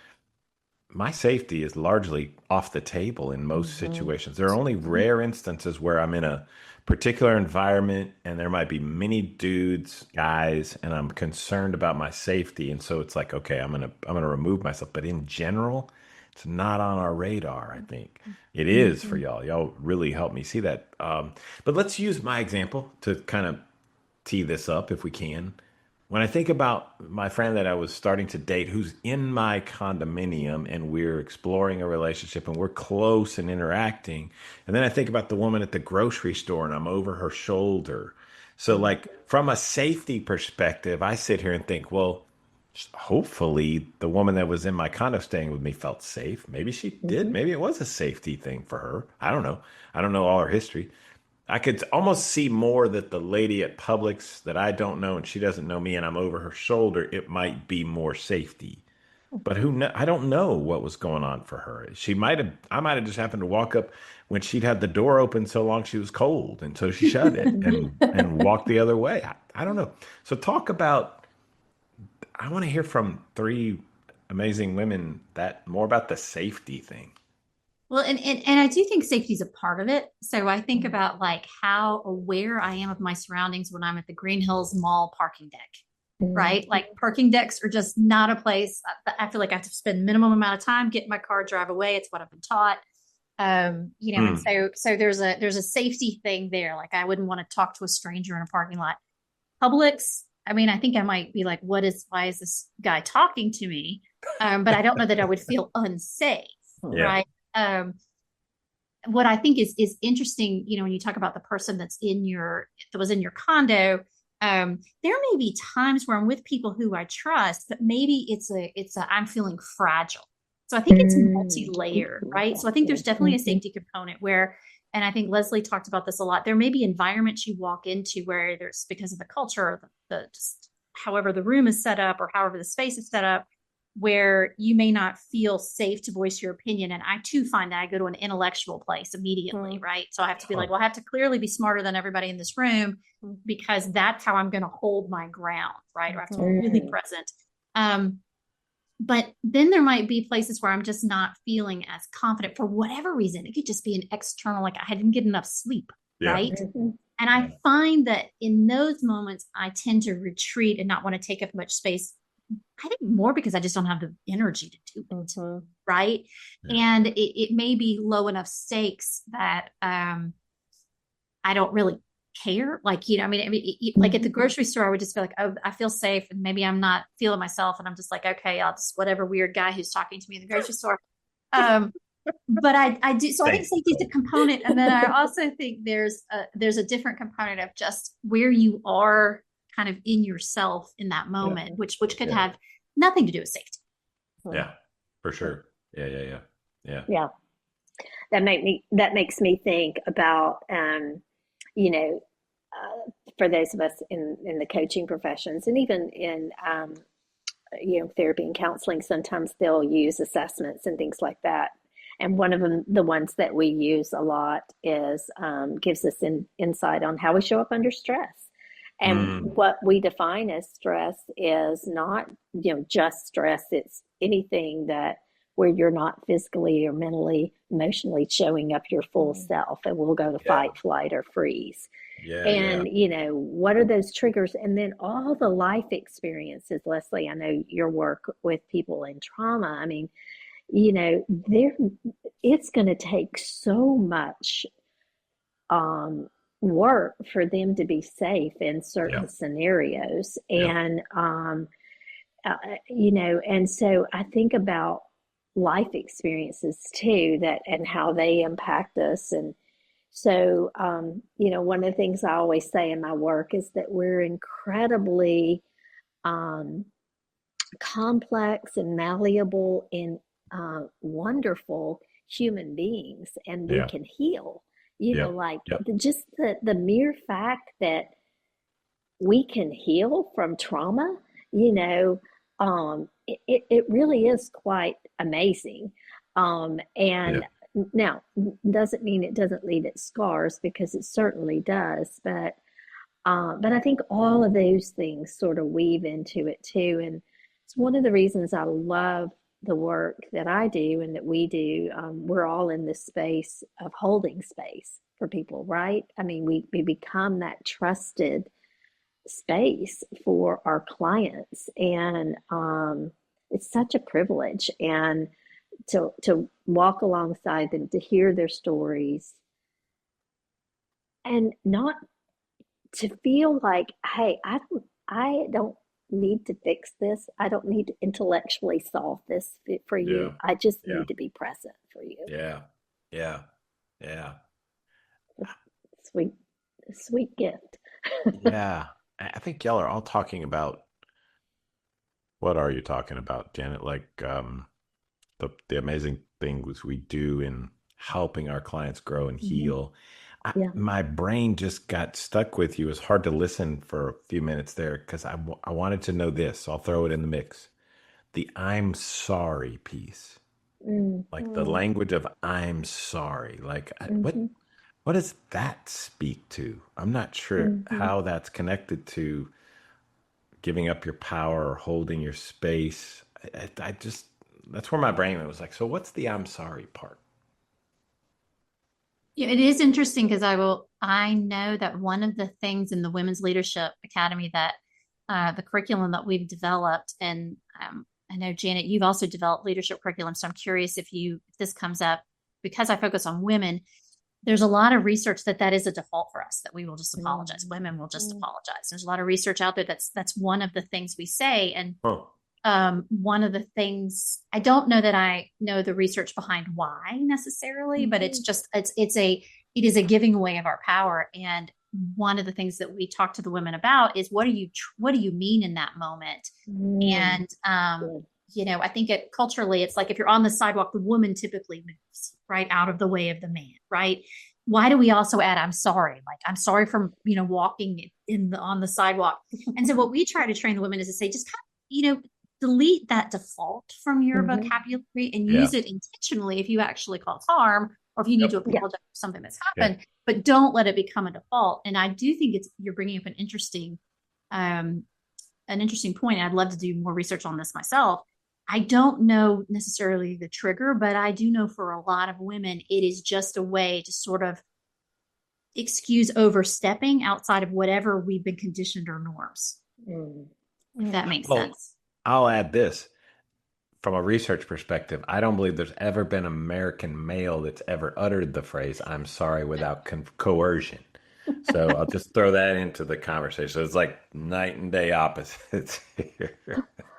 my safety is largely off the table in most situations. There are only rare instances where I'm in a particular environment and there might be many dudes, guys, and I'm concerned about my safety. And so it's like, okay, I'm gonna remove myself. But in general, it's not on our radar, I think. It is for y'all. Y'all really helped me see that. But let's use my example to kind of tee this up if we can. When I think about my friend that I was starting to date, who's in my condominium, and we're exploring a relationship and we're close and interacting. And then I think about the woman at the grocery store and I'm over her shoulder. So like from a safety perspective, I sit here and think, well, hopefully the woman that was in my condo staying with me felt safe. Maybe she did. Maybe it was a safety thing for her. I don't know. I don't know all her history. I could almost see more that the lady at Publix that I don't know and she doesn't know me and I'm over her shoulder, it might be more safety. But I don't know what was going on for her. I might have just happened to walk up when she'd had the door open so long she was cold, and so she shut it and walked the other way. I don't know. So I want to hear from three amazing women more about the safety thing.
Well, and I do think safety is a part of it. So I think about like how aware I am of my surroundings when I'm at the Green Hills Mall parking deck, right? Like parking decks are just not a place. I feel like I have to spend minimum amount of time, get in my car, drive away. It's what I've been taught. And so there's a safety thing there. Like I wouldn't want to talk to a stranger in a parking lot. Publix, I mean, I think I might be like, why is this guy talking to me? But I don't know that I would feel unsafe, right? What I think is interesting, when you talk about the person that was in your condo, there may be times where I'm with people who I trust, but maybe it's I'm feeling fragile. So I think it's multi-layered, right? So I think there's definitely a safety component where, and I think Leslie talked about this a lot, there may be environments you walk into where there's, because of the culture, or just however the room is set up or however the space is set up, where you may not feel safe to voice your opinion. And I too find that I go to an intellectual place immediately, right? So I have to be like, well, I have to clearly be smarter than everybody in this room because that's how I'm going to hold my ground, right? Or I have to be really present. But then there might be places where I'm just not feeling as confident for whatever reason. It could just be an external, like I didn't get enough sleep, right? And I find that in those moments, I tend to retreat and not want to take up much space. I think more because I just don't have the energy to do it, right? And it may be low enough stakes that I don't really care. Like, like at the grocery store, I would just feel like, oh, I feel safe, and maybe I'm not feeling myself, and I'm just like, okay, I'll just whatever weird guy who's talking to me in the grocery store. But I do. So I think safety is a component, and then I also think there's a different component of just where you are kind of in yourself in that moment, which could have nothing to do with safety.
Yeah, for sure. Yeah.
That makes me think about, for those of us in the coaching professions, and even in, therapy and counseling, sometimes they'll use assessments and things like that. And one of them, the ones that we use a lot, is gives us insight on how we show up under stress. And
Mm,
what we define as stress is not, just stress. It's anything that where you're not physically or mentally, emotionally showing up your full self, and we'll go to
yeah,
fight, flight, or freeze.
yeah, yeah,
And, what are those triggers? And then all the life experiences, Leslie, I know your work with people in trauma. I mean, there it's going to take so much work for them to be safe in
yeah,
certain scenarios.
yeah.
And, and so I think about life experiences too, that and how they impact us. And so, one of the things I always say in my work is that we're incredibly um, complex and malleable and wonderful human beings, and we
Yeah.
can heal.
Yep.
Like
Yep.
just the mere fact that we can heal from trauma, it really is quite amazing. And
Yeah.
now, doesn't mean it doesn't leave its scars, because it certainly does. But I think all of those things sort of weave into it too. And it's one of the reasons I love the work that I do and that we do. We're all in this space of holding space for people, right? I mean, we become that trusted space for our clients. And it's such a privilege. And to walk alongside them, to hear their stories, and not to feel like, hey, I don't need to fix this. I don't need to intellectually solve this for
Yeah.
you. I just
Yeah.
need to be present for you.
Yeah. Yeah. Yeah.
Sweet, sweet gift.
Yeah. I think y'all are all talking about what are you talking about, Janet? Like the amazing things we do in helping our clients grow and
Mhm.
heal.
Yeah.
My brain just got stuck with you. It was hard to listen for a few minutes there because I wanted to know this. So I'll throw it in the mix. The I'm sorry piece,
Mm.
like the language of I'm sorry. Like
Mm-hmm.
what does that speak to? I'm not sure
Mm-hmm.
how that's connected to giving up your power or holding your space. I just, that's where my brain was like, so what's the I'm sorry part?
Yeah, it is interesting because I know that one of the things in the Women's Leadership Academy that the curriculum that we've developed, and I know Janet, you've also developed leadership curriculum. So I'm curious if this comes up, because I focus on women. There's a lot of research that is a default for us, that we will just apologize. Women will just
Mm-hmm.
apologize. There's a lot of research out there that's one of the things we say. And
Oh,
one of the things, I don't know that I know the research behind why necessarily, but
Mm-hmm.
it is a giving away of our power. And one of the things that we talk to the women about is what do you mean in that moment?
Mm.
And
Good.
I think culturally, it's like if you're on the sidewalk, the woman typically moves right out of the way of the man, right? Why do we also add I'm sorry? Like I'm sorry for walking on the sidewalk. And so what we try to train the women is to say, just kind of, delete that default from your
Mm-hmm.
vocabulary and
yeah.
use it intentionally if you actually cause harm, or if you need to
Yep.
Yeah.
apologize for something that's
Yeah.
happened, but don't let it become a default. And I do think you're bringing up an interesting point. I'd love to do more research on this myself. I don't know necessarily the trigger, but I do know for a lot of women, it is just a way to sort of excuse overstepping outside of whatever we've been conditioned or norms,
Mm.
if that makes
Well,
sense.
I'll add this from a research perspective. I don't believe there's ever been an American male that's ever uttered the phrase "I'm sorry" without coercion. So I'll just throw that into the conversation. So it's like night and day opposites here.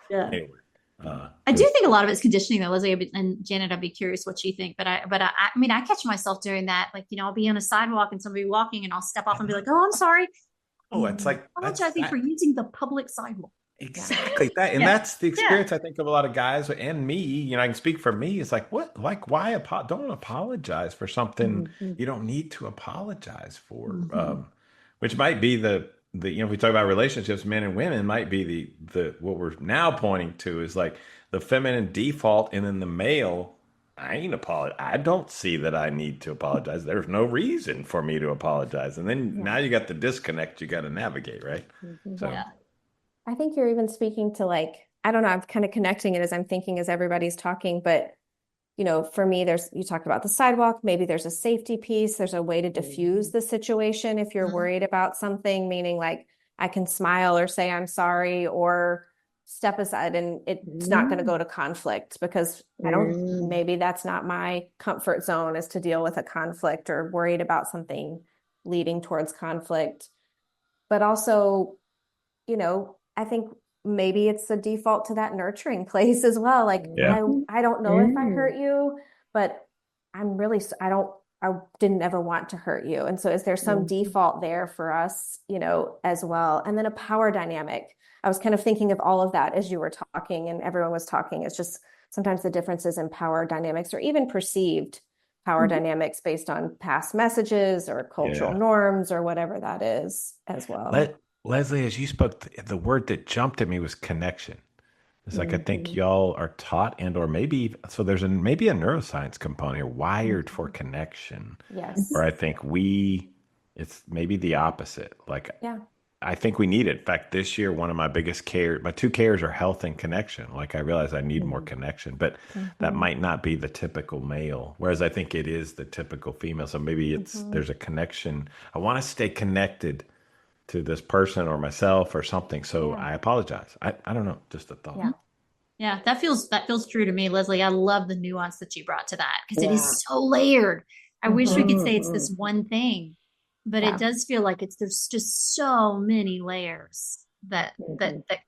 Yeah.
Anyway,
I do
just
think a lot of it's conditioning, though, Leslie and Janet. I'd be curious what you think, I mean, I catch myself doing that. Like, I'll be on a sidewalk and somebody walking, and I'll step off and be like, "Oh, I'm sorry,
oh, it's like that's
apologizing for
that.
using the public sidewalk."
Yeah.
Exactly that, and
Yeah,
that's the
yeah.
experience I think of a lot of guys and me. I can speak for me. It's like what, like why don't apologize for something
Mm-hmm.
you don't need to apologize for.
Mm-hmm.
Which might be the if we talk about relationships, men and women, might be the what we're now pointing to is like the feminine default, and then the male I ain't apologize. I don't see that I need to apologize. There's no reason for me to apologize. And then
Yeah.
now you got the disconnect you got to navigate, right? So,
Yeah.
Yeah.
I think you're even speaking to like, I don't know, I'm kind of connecting it as I'm thinking as everybody's talking, but for me, you talked about the sidewalk, maybe there's a safety piece, there's a way to diffuse the situation if you're worried about something, meaning like I can smile or say I'm sorry or step aside and it's not going to go to conflict because maybe that's not my comfort zone is to deal with a conflict or worried about something leading towards conflict. But also, I think maybe it's a default to that nurturing place as well. Like
yeah.
I don't know if I hurt you, but I didn't ever want to hurt you. And so is there some default there for us, as well? And then a power dynamic. I was kind of thinking of all of that as you were talking and everyone was talking. It's just sometimes the differences in power dynamics or even perceived power dynamics based on past messages or cultural
Yeah.
norms or whatever that is as well.
Leslie, as you spoke, the word that jumped at me was connection. It's like I think y'all are taught or maybe so there's maybe a neuroscience component here, wired for connection.
Yes.
Or I think it's maybe the opposite. Like
Yeah.
I think we need it. In fact, this year, one of my biggest my two cares are health and connection. Like I realize I need more connection, but that might not be the typical male. Whereas I think it is the typical female. So maybe there's a connection. I want to stay connected to this person or myself or something. So I apologize. I don't know. Just a thought.
Yeah.
Yeah, that feels true to me, Leslie. I love the nuance that you brought to that because it is so layered. I wish we could say it's this one thing, but it does feel like there's just so many layers that at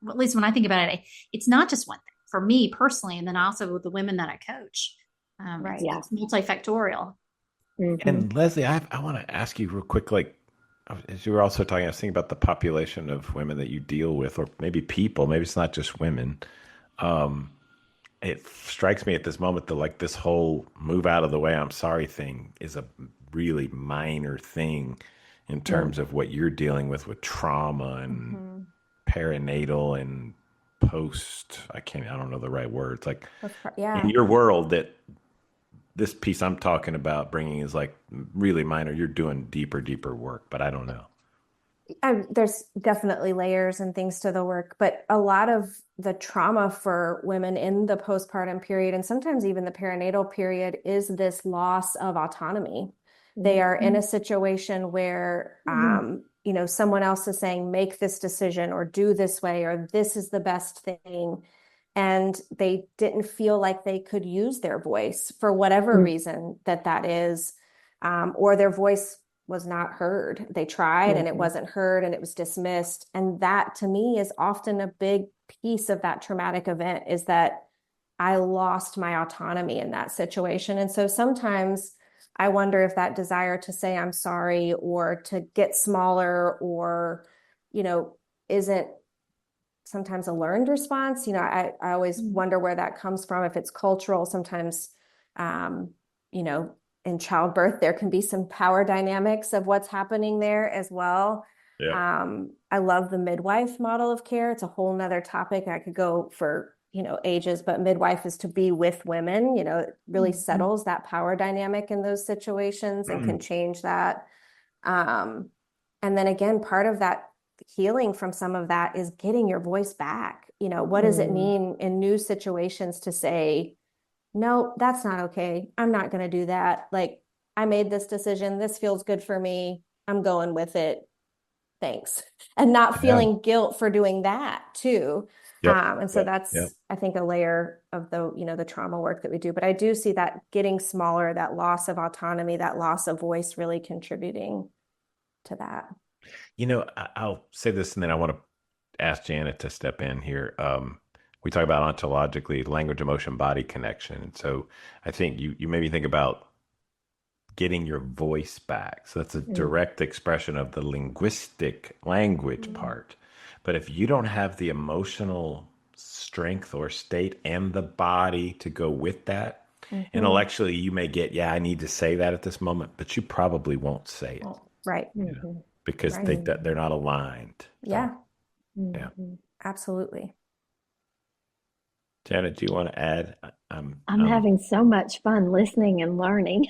least when I think about it, it's not just one thing for me personally, and then also with the women that I coach.
Right.
It's multifactorial.
And Leslie, I want to ask you real quick, like, as you were also talking, I was thinking about the population of women that you deal with, or maybe people, maybe it's not just women. It strikes me at this moment that like this whole move out of the way, I'm sorry thing is a really minor thing in terms of what you're dealing with trauma and perinatal and I don't know the right words. Like in your world that this piece I'm talking about bringing is like really minor. You're doing deeper work, but I don't know.
There's definitely layers and things to the work, but a lot of the trauma for women in the postpartum period and sometimes even the perinatal period is this loss of autonomy. They are in a situation where, someone else is saying, make this decision or do this way, or this is the best thing. And they didn't feel like they could use their voice for whatever reason that is, or their voice was not heard. They tried and it wasn't heard and it was dismissed. And that to me is often a big piece of that traumatic event is that I lost my autonomy in that situation. And so sometimes I wonder if that desire to say I'm sorry or to get smaller or, isn't sometimes a learned response. I always wonder where that comes from, if it's cultural. Sometimes, in childbirth, there can be some power dynamics of what's happening there as well.
Yeah.
I love the midwife model of care. It's a whole nother topic. I could go for, ages, but midwife is to be with women, it really settles that power dynamic in those situations and can change that. And then again, part of that healing from some of that is getting your voice back. What does it mean in new situations to say, no, that's not okay. I'm not going to do that. Like, I made this decision. This feels good for me. I'm going with it. Thanks. And not feeling guilt for doing that too. And so that's, I think, a layer of the trauma work that we do. But I do see that getting smaller, that loss of autonomy, that loss of voice really contributing to that.
I'll say this and then I want to ask Janet to step in here. We talk about ontologically language, emotion, body connection. And so I think you maybe think about getting your voice back. So that's a direct expression of the linguistic language part. But if you don't have the emotional strength or state and the body to go with that, intellectually you may get, I need to say that at this moment, but you probably won't say it.
Right.
Because they're not aligned.
Yeah.
Yeah.
Absolutely.
Janet, do you want to add?
I'm having so much fun listening and learning.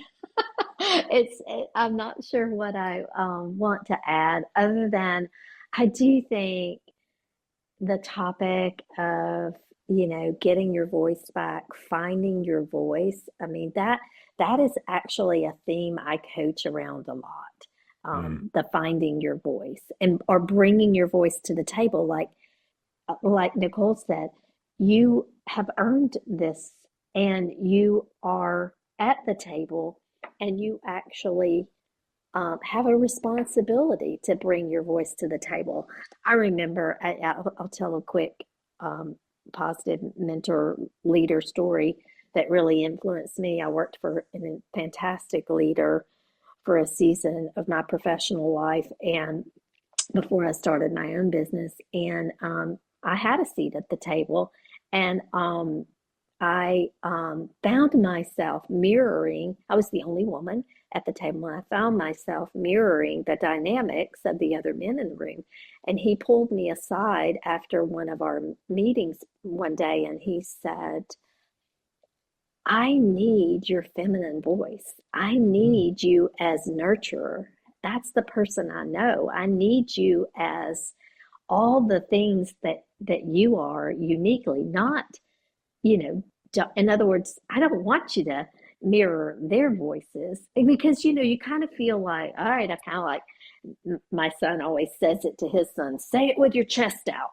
I'm not sure what I want to add other than I do think the topic of, getting your voice back, finding your voice. I mean, that is actually a theme I coach around a lot.
mm,
The finding your voice and or bringing your voice to the table, like Nicole said, you have earned this and you are at the table and you actually have a responsibility to bring your voice to the table. I remember, I'll tell a quick positive mentor leader story that really influenced me. I worked for a fantastic leader for a season of my professional life and before I started my own business. And I had a seat at the table, and I found myself mirroring, I was the only woman at the table, and I found myself mirroring the dynamics of the other men in the room. And he pulled me aside after one of our meetings one day, and he said, I need your feminine voice. I
mm,
need you as nurturer. That's the person I know. I need you as all the things that you are uniquely, not, you know, in other words, I don't want you to mirror their voices because you kind of feel like, all right, I kind of like my son always says it to his son, say it with your chest out,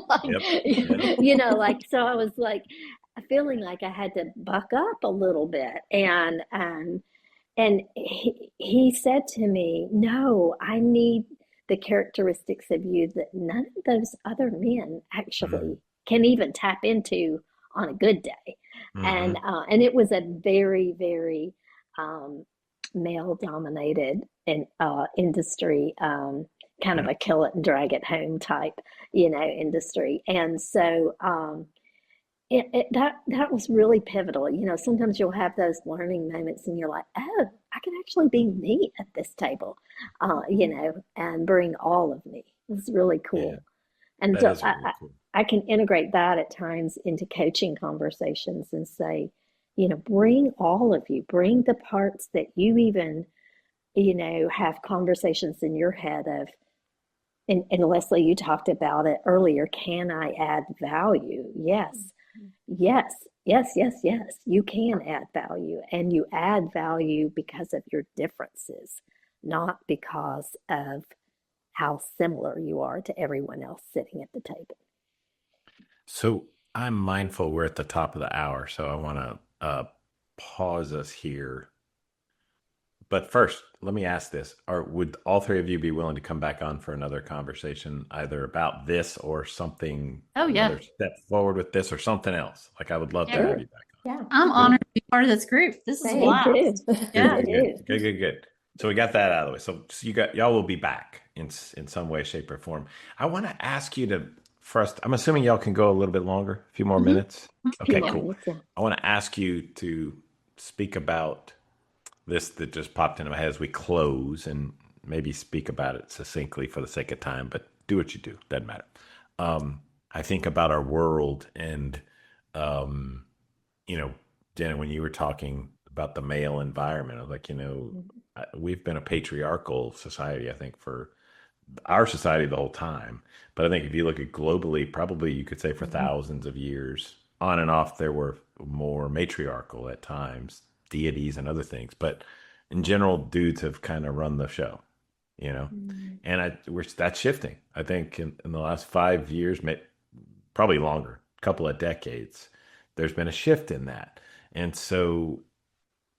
like,
yep, yep,
like, so I was like feeling like I had to buck up a little bit. And he said to me, no, I need the characteristics of you that none of those other men
mm,
actually can even tap into on a good day.
hmm,
And it was a very, very um, male dominated industry, kind of
yep.
a kill it and drag it home type, industry. And so that was really pivotal. Sometimes you'll have those learning moments and you're like, oh, I can actually be me at this table, and bring all of me. It's really
Yeah,
cool. And
that
so
is really cool.
I can integrate that at times into coaching conversations and say, bring all of you, bring the parts that you even, have conversations in your head of, and Leslie, you talked about it earlier. Can I add value? Yes. Yes, yes, yes, yes. You can add value, and you add value because of your differences, not because of how similar you are to everyone else sitting at the table.
So I'm mindful we're at the top of the hour, so I want to pause us here. But first, let me ask this: would all three of you be willing to come back on for another conversation, either about this or something,
Oh yeah.
another step forward with this or something else? Like I would love to
Yeah.
have
Sure.
you back
Yeah.
I'm
on.
honored to be part of this group. This is a
Me
Same.
too.
blast.
Good,
Yeah.
Me
good, good,
too.
good, good, good. So we got that out of the way. So you got y'all will be back in some way, shape, or form. I want to ask you to first. I'm assuming y'all can go a little bit longer, a few more
Mhm.
minutes.
A few
Okay,
more
cool.
minutes, yeah.
I want to ask you to speak about this that just popped into my head as we close, and maybe speak about it succinctly for the sake of time. But do what you do; doesn't matter. I think about our world and um, you know, Jenna, when you were talking about the male environment, I was like, we've been a patriarchal society, I think, for our society the whole time. But I think if you look at globally, probably you could say for
Mhm.
thousands of years, on and off, there were more matriarchal at times, deities and other things. But in general, dudes have kind of run the show, you know,
Mhm.
and that's shifting. I think in the last 5 years, probably longer, couple of decades, there's been a shift in that. And so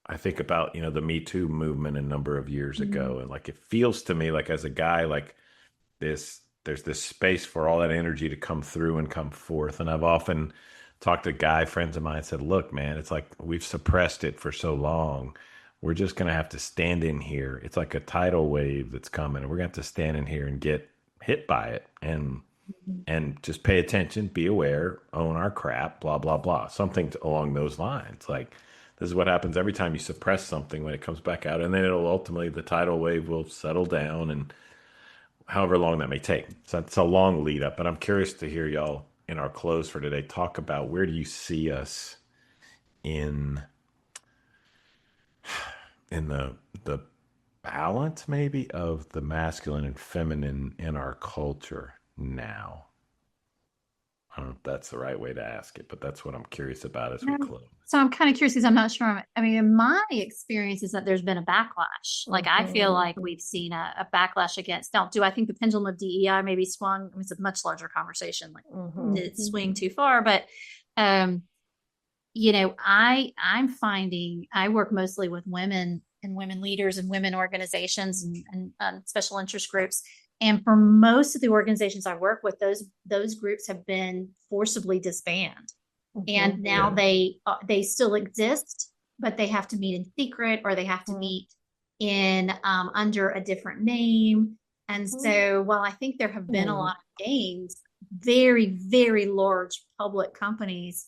I think about, the Me Too movement a number of years
Mhm.
ago. And like it feels to me like as a guy, like there's this space for all that energy to come through and come forth. And I've often talked to guy friends of mine and said, look, man, it's like we've suppressed it for so long. We're just gonna have to stand in here. It's like a tidal wave that's coming, and we're gonna have to stand in here and get hit by it. And just pay attention, be aware, own our crap, blah, blah, blah. Something along those lines. Like, this is what happens every time you suppress something when it comes back out. And then it'll ultimately, the tidal wave will settle down and however long that may take. So it's a long lead up. But I'm curious to hear y'all in our close for today, talk about where do you see us in the balance maybe of the masculine and feminine in our culture now. I don't know if that's the right way to ask it, but that's what I'm curious about as we
Um,
close.
So I'm kind of curious because I'm not sure. I mean, in my experience is that there's been a backlash. Like I feel like we've seen a backlash against. Now, do I think the pendulum of DEI maybe swung? I mean, it's a much larger conversation. Like, did it swing too far? But um, I'm finding I work mostly with women and women leaders and women organizations and special interest groups. And for most of the organizations I work with, those groups have been forcibly disbanded. And now they still exist, but they have to meet in secret or they have to meet in under a different name. And so while I think there have been a lot of gains, very, very large public companies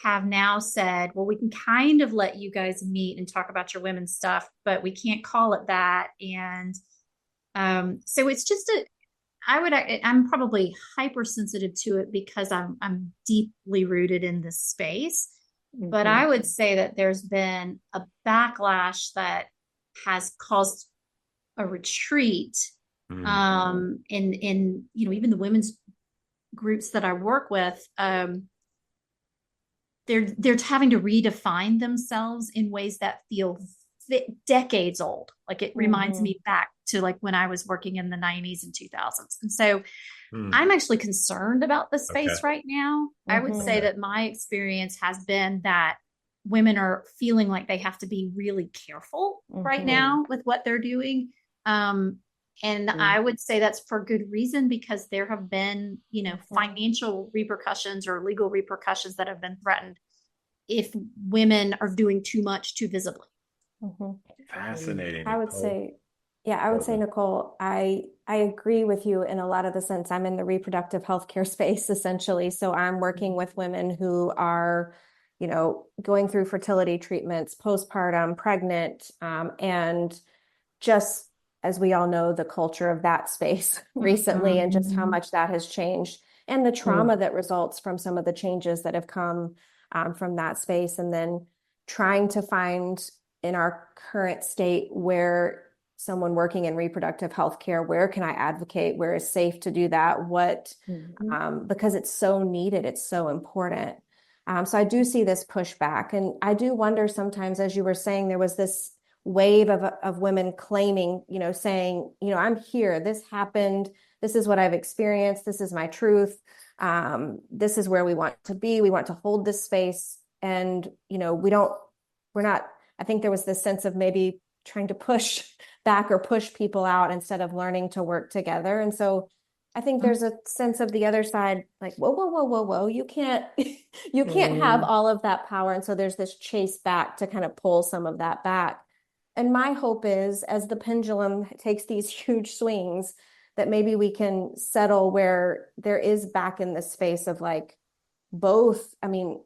have now said, well, we can kind of let you guys meet and talk about your women's stuff, but we can't call it that. And so it's just I'm probably hypersensitive to it because I'm deeply rooted in this space. But I would say that there's been a backlash that has caused a retreat in even the women's groups that I work with. They're having to redefine themselves in ways that feel decades old. Like it reminds me back to like when I was working in the 90s and 2000s. And so I'm actually concerned about the space right now. I would say that my experience has been that women are feeling like they have to be really careful right now with what they're doing. And I would say that's for good reason because there have been, financial repercussions or legal repercussions that have been threatened if women are doing too much too visibly.
Fascinating.
I would say, Nicole, I agree with you in a lot of the sense. I'm in the reproductive healthcare space essentially. So I'm working with women who are, going through fertility treatments, postpartum, pregnant, and just as we all know, the culture of that space recently and just how much that has changed and the trauma that results from some of the changes that have come from that space. And then trying to find in our current state where someone working in reproductive health care, where can I advocate? Where is safe to do that? What, because it's so needed, it's so important. So I do see this pushback. And I do wonder sometimes, as you were saying, there was this wave of women claiming, saying, I'm here, this happened, this is what I've experienced, this is my truth, this is where we want to be, we want to hold this space. And, we're not, I think there was this sense of maybe trying to push back or push people out instead of learning to work together. And so I think there's a sense of the other side, like, whoa, you can't, you can't have all of that power. And so there's this chase back to kind of pull some of that back. And my hope is, as the pendulum takes these huge swings, that maybe we can settle where there is back in this space of like both. I mean,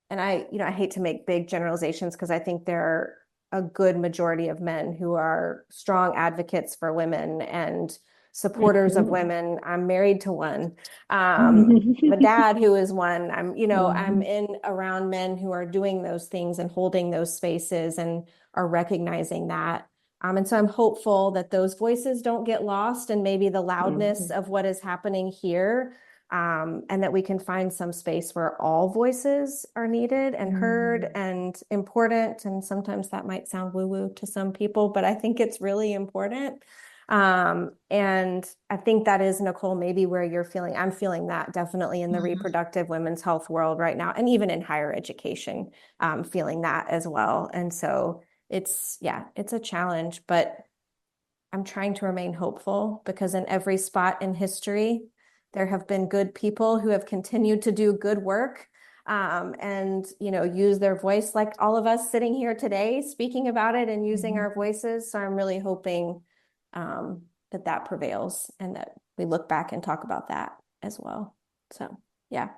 and I hate to make big generalizations because I think there are a good majority of men who are strong advocates for women and supporters of women. I'm married to one. A dad who is one. I'm in around men who are doing those things and holding those spaces and are recognizing that. And so I'm hopeful that those voices don't get lost and maybe the loudness of what is happening here, and that we can find some space where all voices are needed and heard and important. And sometimes that might sound woo-woo to some people, but I think it's really important. And I think that is, Nicole, maybe where I'm feeling that definitely in the reproductive women's health world right now, and even in higher education, feeling that as well. And so it's a challenge, but I'm trying to remain hopeful because in every spot in history, there have been good people who have continued to do good work, and, use their voice, like all of us sitting here today, speaking about it and using our voices. So I'm really hoping that prevails and that we look back and talk about that as well. So, yeah.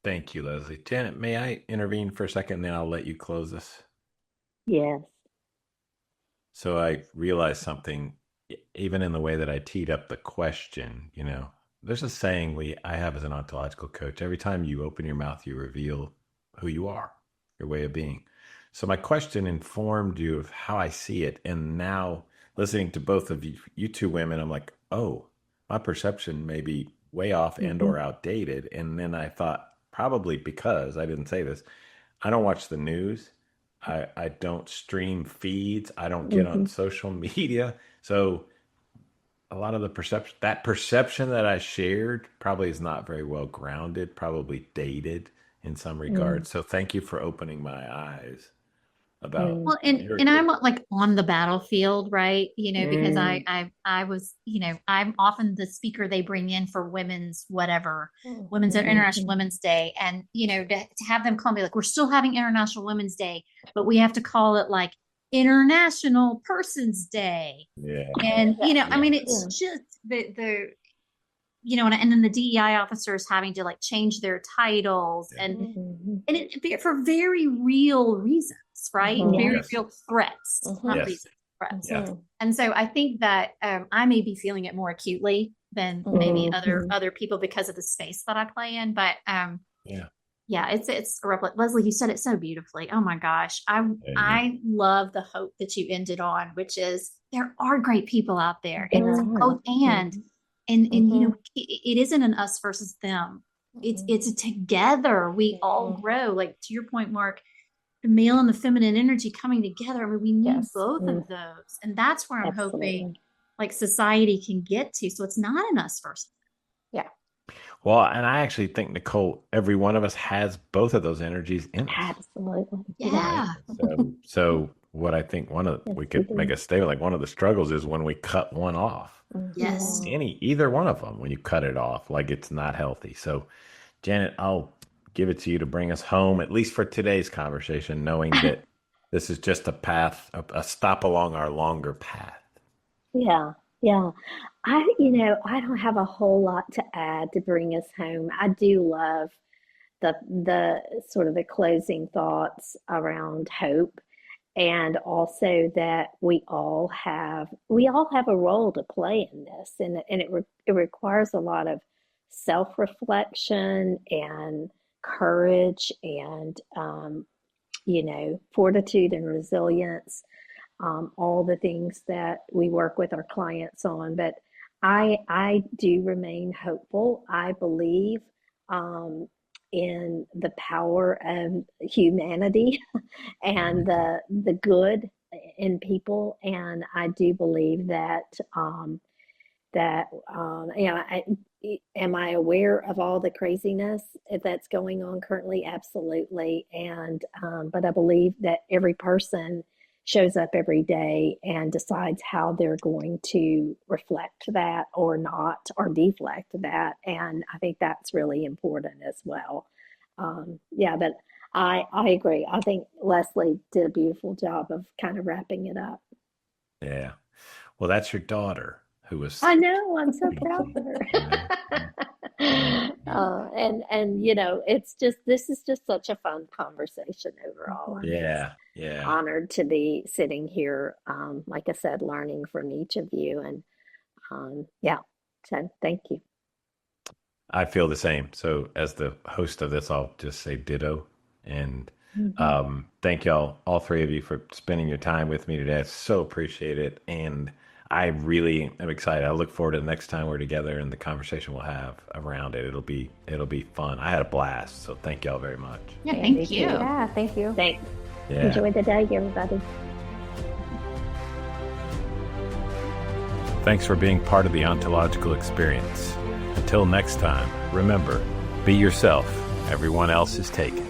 Thank you, Leslie. Janet, may I intervene for a second, then I'll let you close this?
Yes.
So I realized something, even in the way that I teed up the question, there's a saying I have as an ontological coach. Every time you open your mouth, you reveal who you are, your way of being. So my question informed you of how I see it. And now listening to both of you two women, I'm like, oh, my perception may be way off and or outdated. And then I thought, probably because I didn't say this, I don't watch the news. I don't stream feeds. I don't get on social media. So a lot of the perception that I shared probably is not very well grounded, probably dated in some regards. So thank you for opening my eyes about
Well, and I'm like on the battlefield, right? Because I was, I'm often the speaker they bring in for women's International Women's Day, and to have them call me like, we're still having International Women's Day, but we have to call it like International Persons Day.
Yeah.
And I mean, it's just and then the DEI officers having to like change their titles and it for very real reasons, right? Very real threats, not reasons, threats.
Yeah.
And so I think that I may be feeling it more acutely than maybe other people because of the space that I play in. But it's a Leslie, you said it so beautifully. Oh my gosh. I love the hope that you ended on, which is there are great people out there. It's both and it isn't an us versus them. It's a together. We all grow. Like to your point, Mark, the male and the feminine energy coming together. I mean, we need both of those. And that's where I'm hoping like society can get to. So it's not an us versus them.
Yeah.
Well, and I actually think, Nicole, every one of us has both of those energies in us.
Absolutely.
Yeah.
Right? So what I think we could make a statement, like one of the struggles is when we cut one off.
Yes.
Either one of them, when you cut it off, like it's not healthy. So Janet, I'll give it to you to bring us home, at least for today's conversation, knowing that this is just a path, a stop along our longer path.
Yeah. Yeah. I don't have a whole lot to add to bring us home. I do love the sort of the closing thoughts around hope, and also that we all have a role to play in this, and it requires a lot of self-reflection and courage and fortitude and resilience, all the things that we work with our clients on. But I do remain hopeful. I believe in the power of humanity and the good in people, and I do believe that am I aware of all the craziness that's going on currently? Absolutely. And but I believe that every person shows up every day and decides how they're going to reflect that or not, or deflect that. And I think that's really important as well. But I agree. I think Leslie did a beautiful job of kind of wrapping it up.
Yeah. Well, that's your daughter who was.
I know. I'm so proud of her. This is just such a fun conversation overall. I'm just honored to be sitting here, like I said, learning from each of you, and so thank you.
I feel the same. So as the host of this, I'll just say ditto. And thank y'all, all three of you, for spending your time with me today. I so appreciate it. And I really am excited. I look forward to the next time we're together and the conversation we'll have around it. It'll be fun. I had a blast. So thank y'all very much.
Yeah, thank you.
Yeah, thank you.
Thanks.
Yeah.
Enjoy the day, everybody.
Thanks for being part of the ontological experience. Until next time, remember, be yourself. Everyone else is taken.